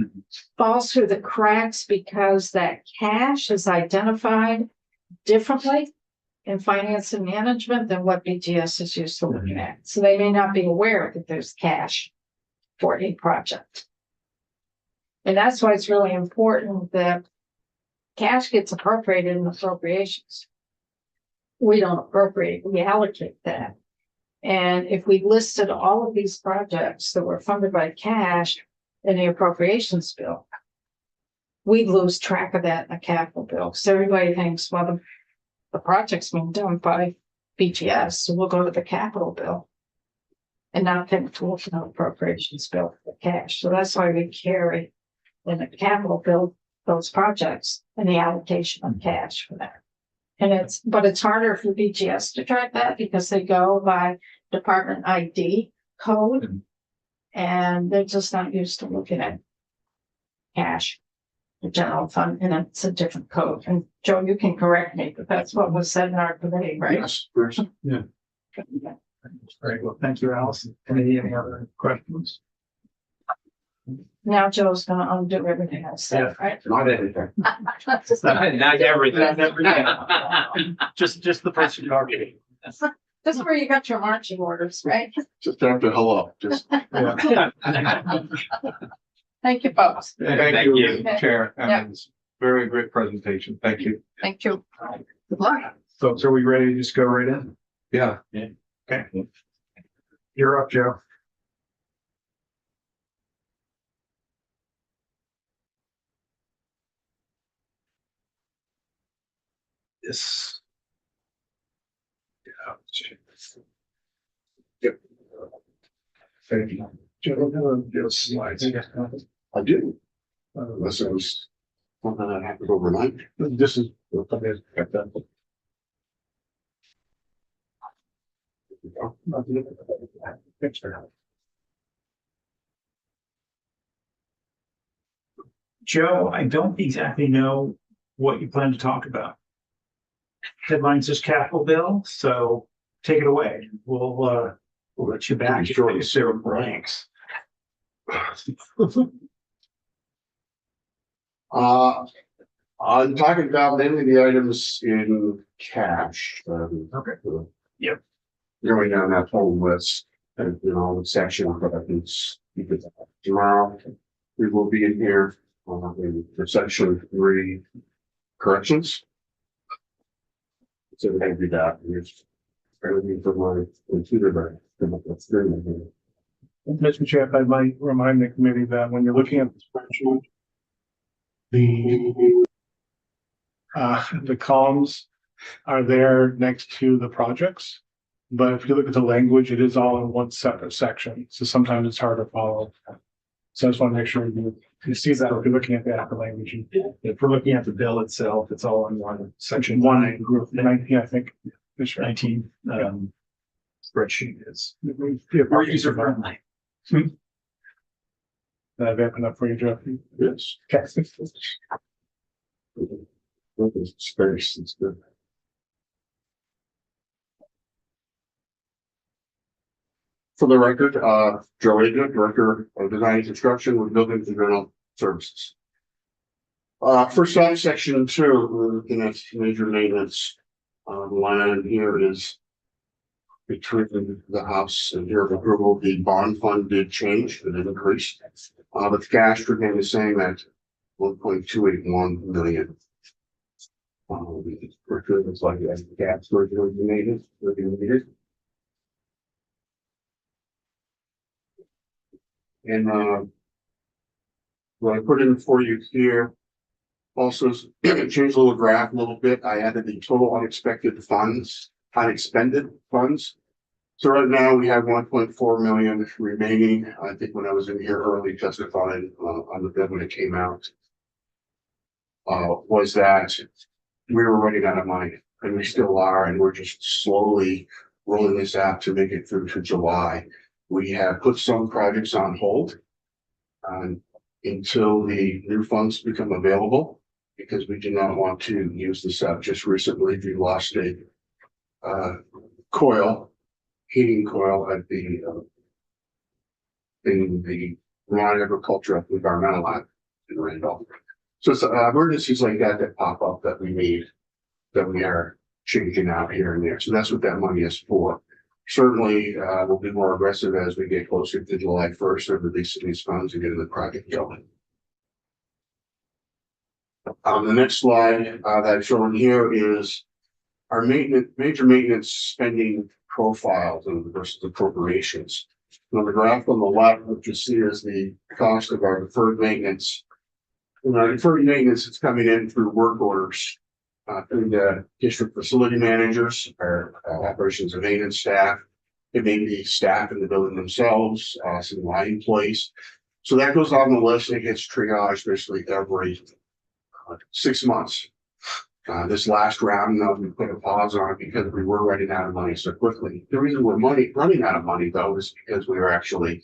falls through the cracks because that cash is identified differently in finance and management than what BGS is used to looking at. So they may not be aware that there's cash for a project. And that's why it's really important that cash gets appropriated in appropriations. We don't appropriate, we allocate that. And if we listed all of these projects that were funded by cash in the appropriations bill, we'd lose track of that in the capital bill. So everybody thinks, well, the project's being done by BGS, so we'll go to the capital bill and not think to look at the appropriations bill for cash. So that's why we carry in the capital bill those projects and the allocation of cash for that. And it's harder for BGS to track that because they go by department ID code. And they're just not used to looking at cash, the general fund, and it's a different code. And Joe, you can correct me, but that's what was said in our committee, right? Yes, there's Great. Well, thank you, Allison. Any other questions? Now Joe's gonna undo everything I said, right? not everything. Not everything. Just the first target. This is where you got your marching orders, right? Just after hello, just Thank you, folks. Thank you, you. Chair. Yeah. It's very great presentation. Thank you. Thank you. Good luck. Folks, are we ready to just go right in? Yeah. Okay. You're up, Joe. This. Yeah, Yep. Thank you. Do you have those slides? I do, unless it was something that happened overnight. This is. Thanks for that. Joe, I don't exactly know what you plan to talk about. Headline says capital bill, so take it away. We'll let you back if there are blanks. I'm talking about mainly the items in cash. Okay. Yep. Going down that whole list, and section, but I can keep it tomorrow. We will be in here, in for section 3 corrections. So we can do that. Here's everything from my computer, but that's very good. Mr. Chair, if I might remind the committee that when you're looking at the spreadsheet, the columns are there next to the projects. But if you look at the language, it is all in one separate section. So sometimes it's hard to follow. So I just want to make sure you see that if you're looking at the actual language. If we're looking at the bill itself, it's all in one section. One group, 19, I think. That's right. 19 spreadsheet is Yeah, more user friendly. That open up for you, Jeff. Yes. Okay. Space, it's good. For the record, Joe Adrian, Director of Design and Construction with Buildings and General Services. First off, section 2, we're looking at major maintenance. The line here is between the house and here of approval. The bond fund did change, it increased. But the cash remained the same at 1.281 million. It's like as the gas originally needed. And what I put in for you here also changed a little graph a little bit. I added the total unexpected funds, unexpended funds. So right now we have 1.4 million remaining. I think when I was in here early testifying on the bill when it came out, was that we were running out of money, and we still are, and we're just slowly rolling this out to make it through to July. We have put some projects on hold until the new funds become available, because we do not want to use this up. Just recently, we lost a heating coil at in the Vermont Agricultural Environmental Lab in Randolph. So it's emergencies like that pop up that we are changing out here and there. So that's what that money is for. Certainly, we'll be more aggressive as we get closer to July 1st of releasing these funds and getting the project going. The next slide that I've shown here is our major maintenance spending profiles versus appropriations. On the graph on the left, what you see is the cost of our deferred maintenance. In our deferred maintenance, it's coming in through work orders through the district facility managers, our operations and maintenance staff. It may be staff in the building themselves, some line employees. So that goes on the list and it gets triaged basically every 6 months. This last round, we put a pause on it because we were running out of money so quickly. The reason we're running out of money though is because we were actually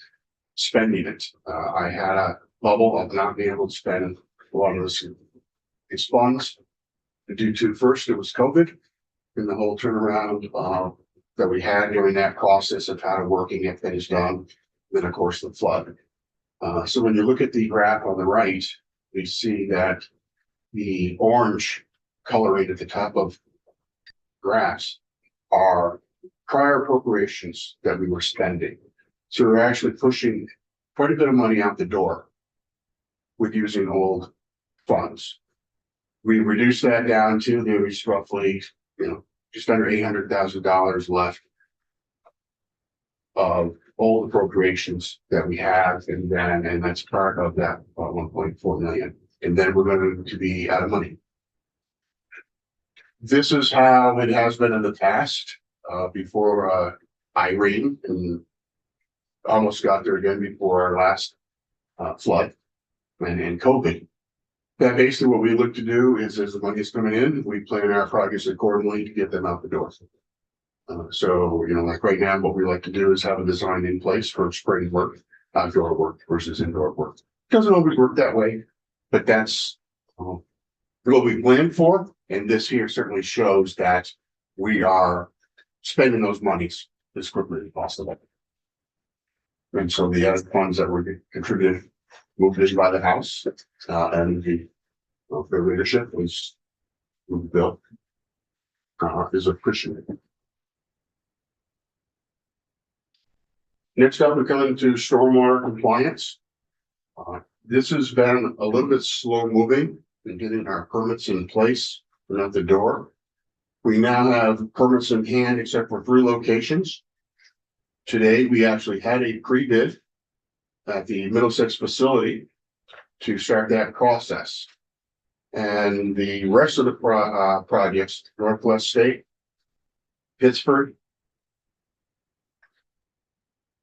spending it. I had a bubble of not being able to spend a lot of these funds due to, first it was COVID and the whole turnaround that we had during that process of how to work and get things done. Then of course the flood. So when you look at the graph on the right, we see that the orange coloring at the top of graphs are prior appropriations that we were spending. So we're actually pushing quite a bit of money out the door with using old funds. We reduced that down to there was roughly, just under $800,000 left of old appropriations that we have, and that's part of that 1.4 million. And then we're going to be out of money. This is how it has been in the past. before Irene and almost got there again before our last flood and COVID. That basically what we look to do is as the money is coming in, we plan our projects accordingly to get them out the door. So, you know, like right now, what we like to do is have a design in place for spring work, outdoor work versus indoor work. Doesn't always work that way, but that's what we planned for. And this here certainly shows that we are spending those monies as quickly as possible. And so the other funds that were contributed moved in by the House, and the leadership was built is appreciated. Next up, we come into stormwater compliance. This has been a little bit slow moving in getting our permits in place and at the door. We now have permits in hand except for 3 locations. Today, we actually had a pre-bid at the Middlesex facility to start that process. And the rest of the projects, Northwest State, Pittsburgh,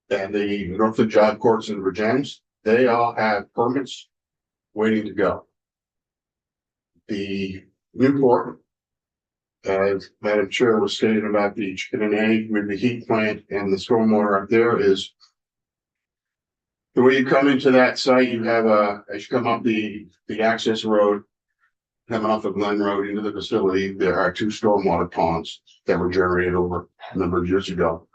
and the Northwood Job Courts in Virginia, they all have permits waiting to go. The Newport, as Madam Chair was stating about the chicken and egg with the heat plant and the stormwater up there, is the way you come into that site, you have as you come up the access road, coming off of Glen Road into the facility, there are 2 stormwater ponds that were generated over a number of years ago.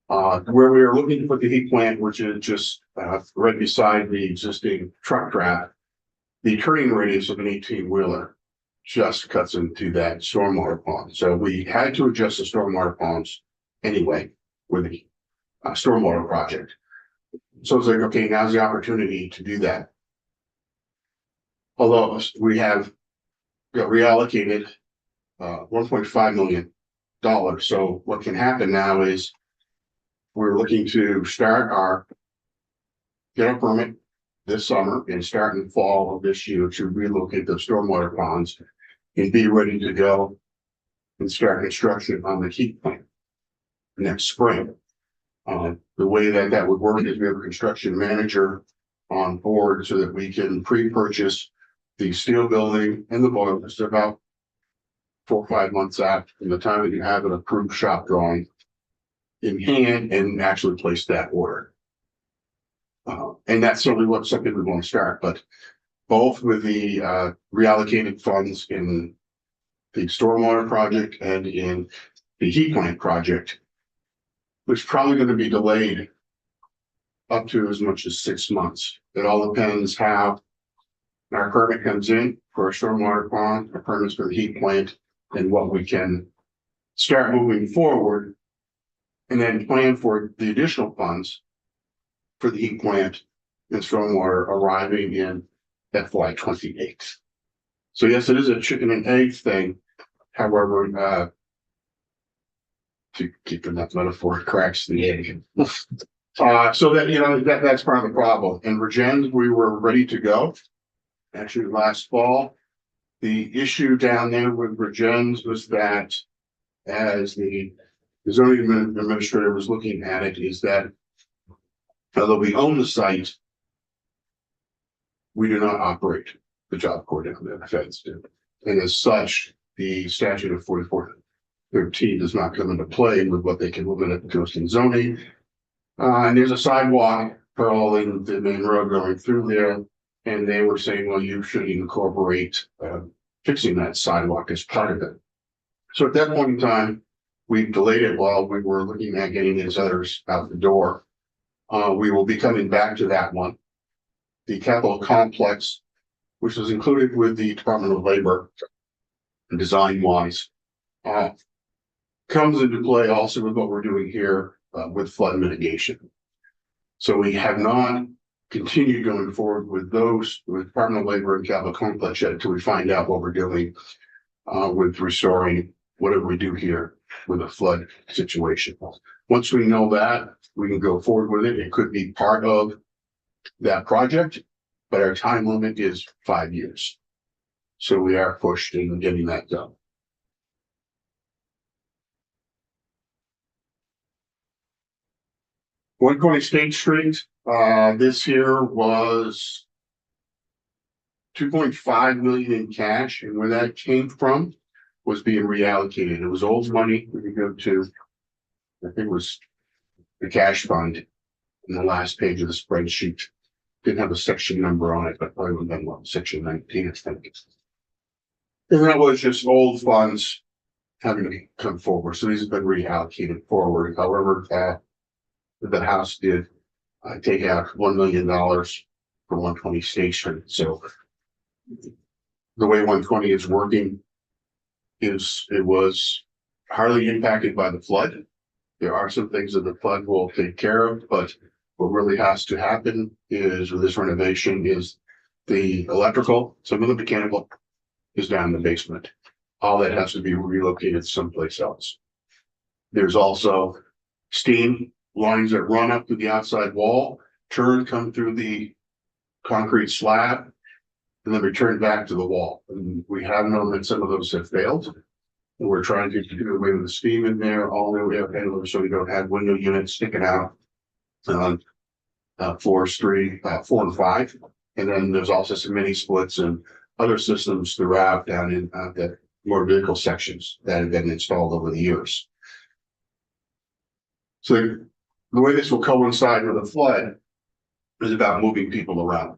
Where we are looking to put the heat plant, which is just right beside the existing truck track, the turning radius of an 18-wheeler just cuts into that stormwater pond. So we had to adjust the stormwater ponds anyway with the stormwater project. So it's like, okay, now's the opportunity to do that. Although we have got reallocated $1.5 million. So what can happen now is we're looking to get a permit this summer and start in fall of this year to relocate the stormwater ponds and be ready to go and start construction on the heat plant next spring. The way that would work is we have a construction manager on board so that we can pre-purchase the steel building and the boilers about 4 or 5 months out from the time that you have an approved shop drawing in hand and actually place that order. And that's certainly something we want to start, but both with the reallocated funds in the stormwater project and in the heat plant project, which is probably going to be delayed up to as much as 6 months. It all depends how our permit comes in for a stormwater pond, our permits for the heat plant, and what we can start moving forward, and then plan for the additional funds for the heat plant and stormwater arriving in FY28. So yes, it is a chicken and egg thing. However, to keep in that metaphor, cracks the egg. So that, you know, that's part of the problem. In Virginia, we were ready to go. Actually, last fall, the issue down there with Virginia was that as the zoning administrator was looking at it, is that although we own the site, we do not operate the job court down there, the feds do. And as such, the statute of 4413 does not come into play with what they can limit it to in zoning. And there's a sidewalk paralleling the main road going through there. And they were saying, well, you should incorporate fixing that sidewalk as part of it. So at that point in time, we delayed it while we were looking at getting these others out the door. We will be coming back to that one. The capital complex, which was included with the Department of Labor, design wise, comes into play also with what we're doing here with flood mitigation. So we have not continued going forward with those with Department of Labor and capital complex yet until we find out what we're doing with restoring whatever we do here with a flood situation. Once we know that, we can go forward with it. It could be part of that project, but our time limit is 5 years. So we are pushed in getting that done. 120 State Street, this year was 2.5 million in cash, and where that came from was being reallocated. It was old money. We could go to, I think it was the cash fund in the last page of the spreadsheet. Didn't have a section number on it, but probably would have been what, section 19, I think. And that was just old funds having to come forward. So these have been reallocated forward. However, the House did take out $1 million for 120 State Street. So the way 120 is working is it was hardly impacted by the flood. There are some things that the flood will take care of, but what really has to happen is with this renovation is the electrical, some of the mechanical is down in the basement. All that has to be relocated someplace else. There's also steam lines that run up to the outside wall, come through the concrete slab, and then return back to the wall. And we have known that some of those have failed. And we're trying to do away with the steam in there, all the way up handlers, so we don't have window units sticking out on floors 3, 4, and 5. And then there's also some mini splits and other systems throughout down in the motor vehicle sections that have been installed over the years. So the way this will coincide with the flood is about moving people around.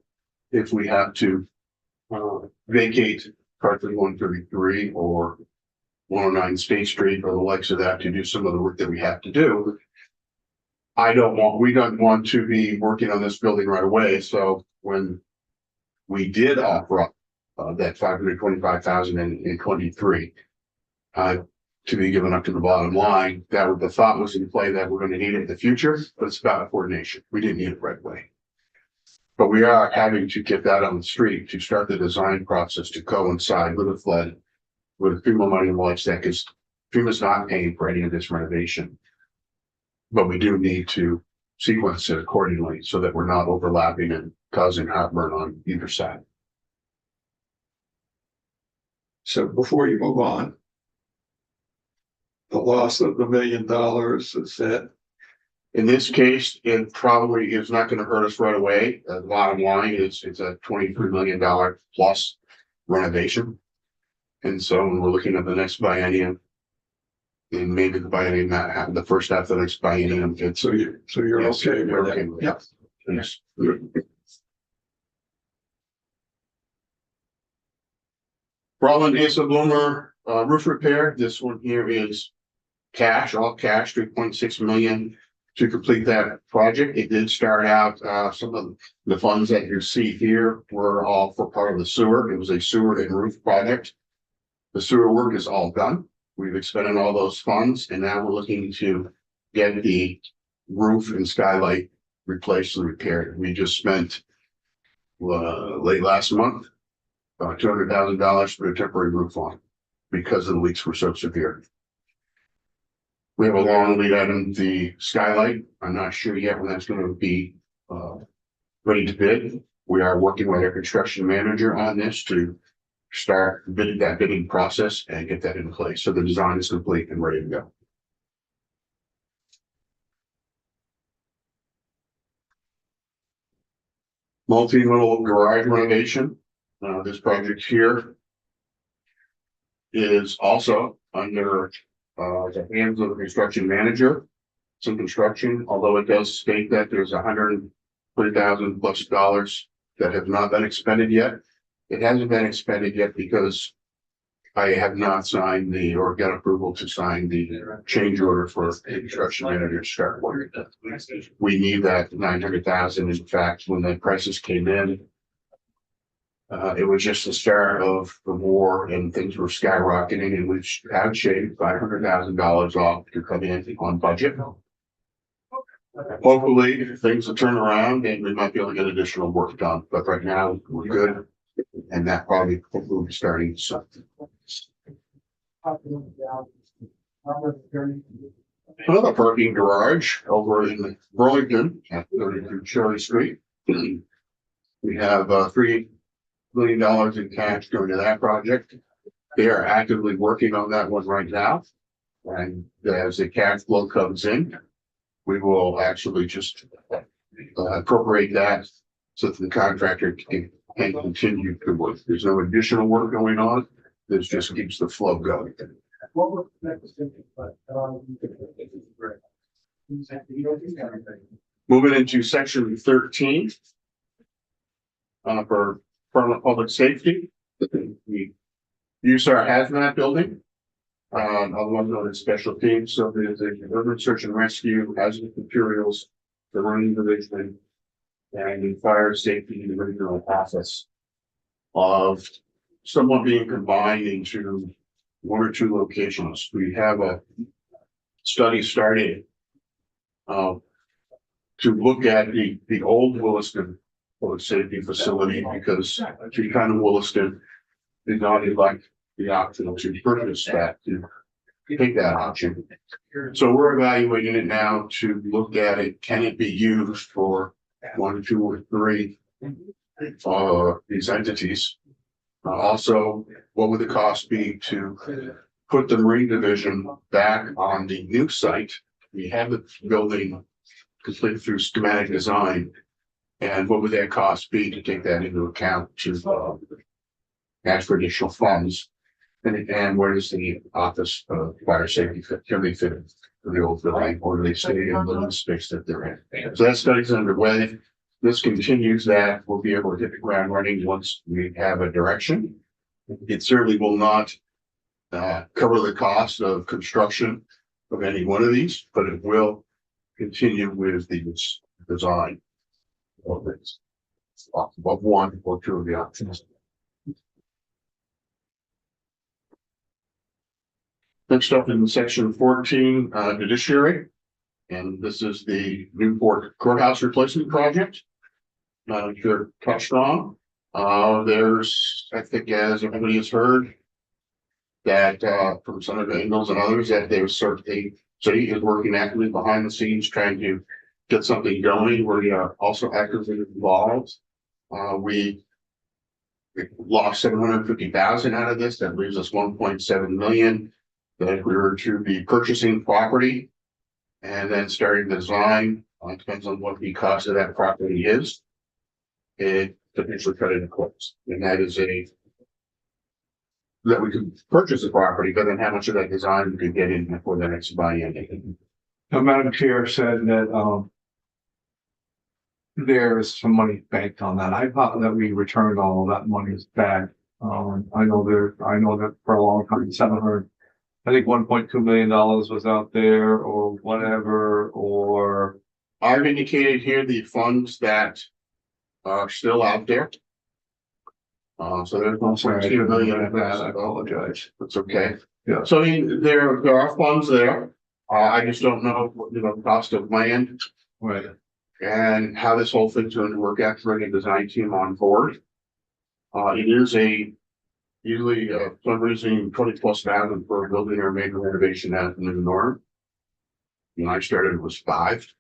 If we have to vacate Cartridge 133 or 109 State Street or the likes of that to do some of the work that we have to do, we don't want to be working on this building right away. So when we did offer up that $525,000 in 23 to be given up to the bottom line, that the thought was in play that we're going to need it in the future, but it's about coordination. We didn't need it right away. But we are having to get that on the street to start the design process to coincide with the flood, with FEMA money and like that, because FEMA's not paying for any of this renovation. But we do need to sequence it accordingly so that we're not overlapping and causing heartburn on either side. So before you move on, the loss of the $1 million, is that? In this case, it probably is not going to hurt us right away. The bottom line is it's a $23 million plus renovation. And so when we're looking at the next biennium, and maybe the biennium not happen, the first half of the next biennium, it's So you're yes, okay we're with okay it? with Yep. that. Yes. Roland Asa Bloomer roof repair. This one here is cash, all cash, 3.6 million to complete that project. It did start out, some of the funds that you see here were all for part of the sewer. It was a sewer and roof project. The sewer work is all done. We've expended all those funds, and now we're looking to get the roof and skylight replaced and repaired. We just spent late last month about $200,000 for a temporary roof on because the leaks were so severe. We have a long lead item, the skylight. I'm not sure yet when that's going to be ready to bid. We are working with our construction manager on this to start that bidding process and get that in place. So the design is complete and ready to go. Multi-level garage renovation. This project here is also under the hands of the construction manager. Some construction, although it does state that there's $120,000+ that have not been expended yet. It hasn't been expended yet because I have not signed or got approval to sign the change order for the construction manager to start work. We need that 900,000. In fact, when the prices came in, it was just the start of the war and things were skyrocketing, and we've had shaved $500,000 off to come in on budget. Hopefully things will turn around and we might be able to get additional work done, but right now we're good. And that probably will be starting soon. Another parking garage over in Burlington at 32 Shirley Street. We have $3 million in cash going to that project. They are actively working on that one right now. And as the cash flow comes in, we will actually just appropriate that so that the contractor can continue to work. There's no additional work going on. This just keeps the flow going. Moving into section 13. For public safety. We use our hazmat building. Otherwise known as special teams. So there's a urban search and rescue, hazardous materials, the running division, and the fire safety and regional office of somewhat being combined into one or two locations. We have a study started to look at the old Williston public safety facility because Buchanan Williston did not elect the option to purchase that, to take that option. So we're evaluating it now to look at it. Can it be used for one, two, or three these entities? Also, what would the cost be to put the Marine Division back on the new site? We have the building completed through schematic design. And what would that cost be to take that into account to ask for additional funds? And where does the office of fire safety fit? Can they fit in the old building, or do they stay in the space that they're in? So that study's underway. This continues that. We'll be able to hit the ground running once we have a direction. It certainly will not cover the cost of construction of any one of these, but it will continue with the design of this, of one or two of the options. Next up in section 14, judiciary. And this is the Newport Courthouse Replacement Project. Not I'm sure touched on. There's, I think, as everybody has heard, that from Senator Ingalls and others, that there's sort of a city is working actively behind the scenes trying to get something going. We are also actively involved. We lost 750,000 out of this. That leaves us 1.7 million. That if we were to be purchasing property and then starting the design, depends on what the cost of that property is, it potentially cut into close. And that is that we could purchase the property, but then how much of that design we could get in before the next buy-in. The Madam Chair said that there is some money banked on that. I thought that we returned all of that money back. I know that for a long time, 700. I think $1.2 million was out there or whatever, or. I've indicated here the funds that are still out there. So there's $1.2 million. I apologize. That's okay. Yeah. So I mean, there are funds there. I just don't know, the cost of land. Right. And how this whole thing's going to work out to bring a design team on board. It is usually fundraising 20,000+ for a building or major renovation as the new norm. When I started, it was 5.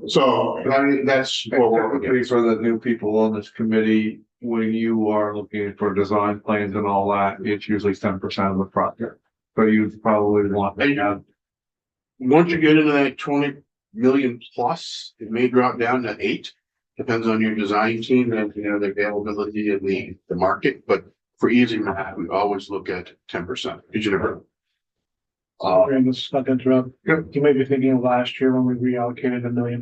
So I mean, that's what we're looking Typically for the new people on this committee, when you are looking for design plans and all that, it's usually 10% of the project. So you probably want to have. Once you get into that 20 million plus, it may drop down to 8. Depends on your design team and the availability of the market. But for easy math, we always look at 10%. Did you never? And this is not to interrupt. You may be thinking of last year when we reallocated $1 million.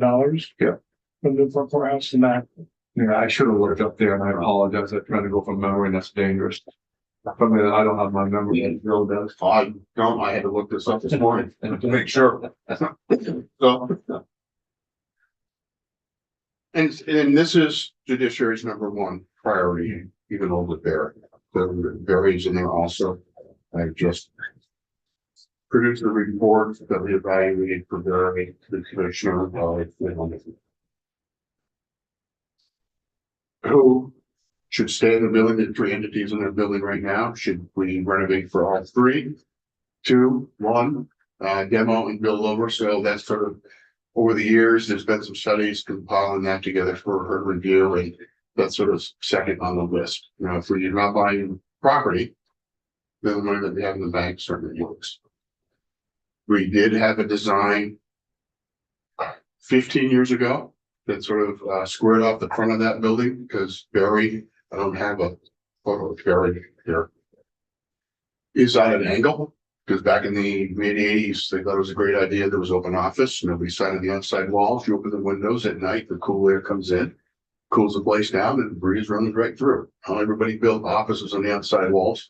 Yeah. From the courthouse and that. Yeah, I should have looked up there and I apologize. I'm trying to go from memory and that's dangerous. I don't have my memory as Bill does. I don't. I had to look this up this morning to make sure. So, and this is judiciary's #1 priority, even over there. The Barry's in there also. I just produced a report that we evaluated for the commissioner who should stay in the building. The 3 entities in the building right now. Should we renovate for all 3? 2, 1, demo and build over. So that's sort of over the years. There's been some studies compiling that together for her review, and that's sort of second on the list. If we're not buying property, then the money that we have in the bank certainly works. We did have a design 15 years ago that sort of squared off the front of that building because Barry, I don't have a photo of Barry here, is at an angle. Because back in the mid-80s, they thought it was a great idea. There was open office. Nobody sat on the outside walls. You open the windows at night, the cool air comes in, cools the place down, and the breeze runs right through. Everybody built offices on the outside walls.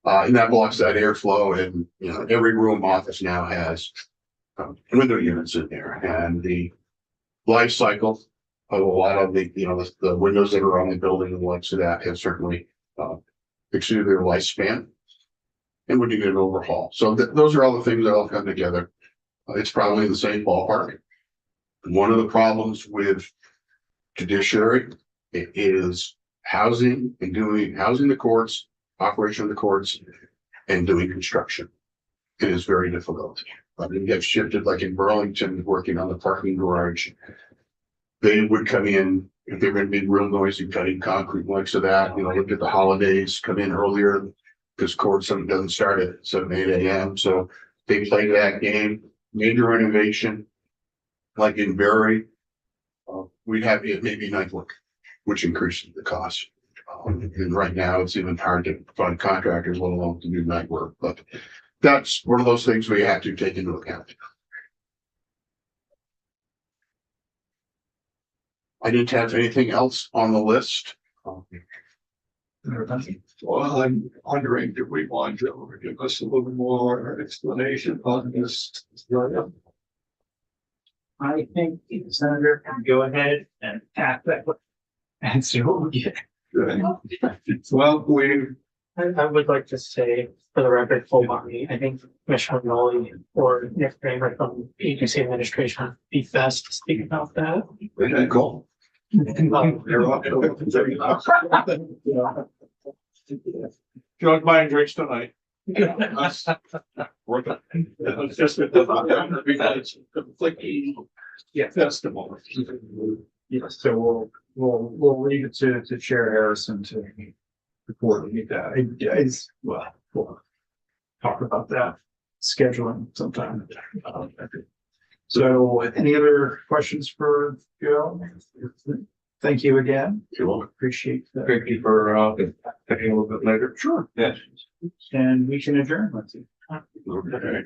And that blocks that airflow. And, you know, every room office now has window units in there. And the life cycle of a lot of the, you know, the windows that are on the building and the likes of that have certainly exceeded their lifespan. And would need an overhaul. So those are all the things that all come together. It's probably in the same ballpark. One of the problems with judiciary is housing and doing housing the courts, operation of the courts, and doing construction. It is very difficult. I mean, we have shifted, like in Burlington, working on the parking garage. They would come in if they were going to be real noisy, cutting concrete, likes of that. You know, look at the holidays, come in earlier. Because court doesn't start at 7, 8 a.m. So they play that game, major renovation, like in Barry, we'd have it maybe night work, which increases the cost. And right now it's even hard to find contractors, let alone to do night work. But that's one of those things we have to take into account. I didn't have anything else on the list. Well, I'm wondering, do we want to give us a little more explanation on this? I think the senator can go ahead and act that way and see what we get. Well, I would like to say, for the record, full body, I think Commissioner Nolley or Nick Kramer from agency administration would be best to speak about that. okay, cool. You're up. Don't mind drinks tonight. It's just conflicting testimony. Yes, so we'll leave it to Chair Harrison to coordinate that. We'll talk about that scheduling sometime. So any other questions for Joe? Thank you again. Appreciate that. Thank you for taking a little bit later. Sure. Yes. And we can adjourn. Let's see. Okay.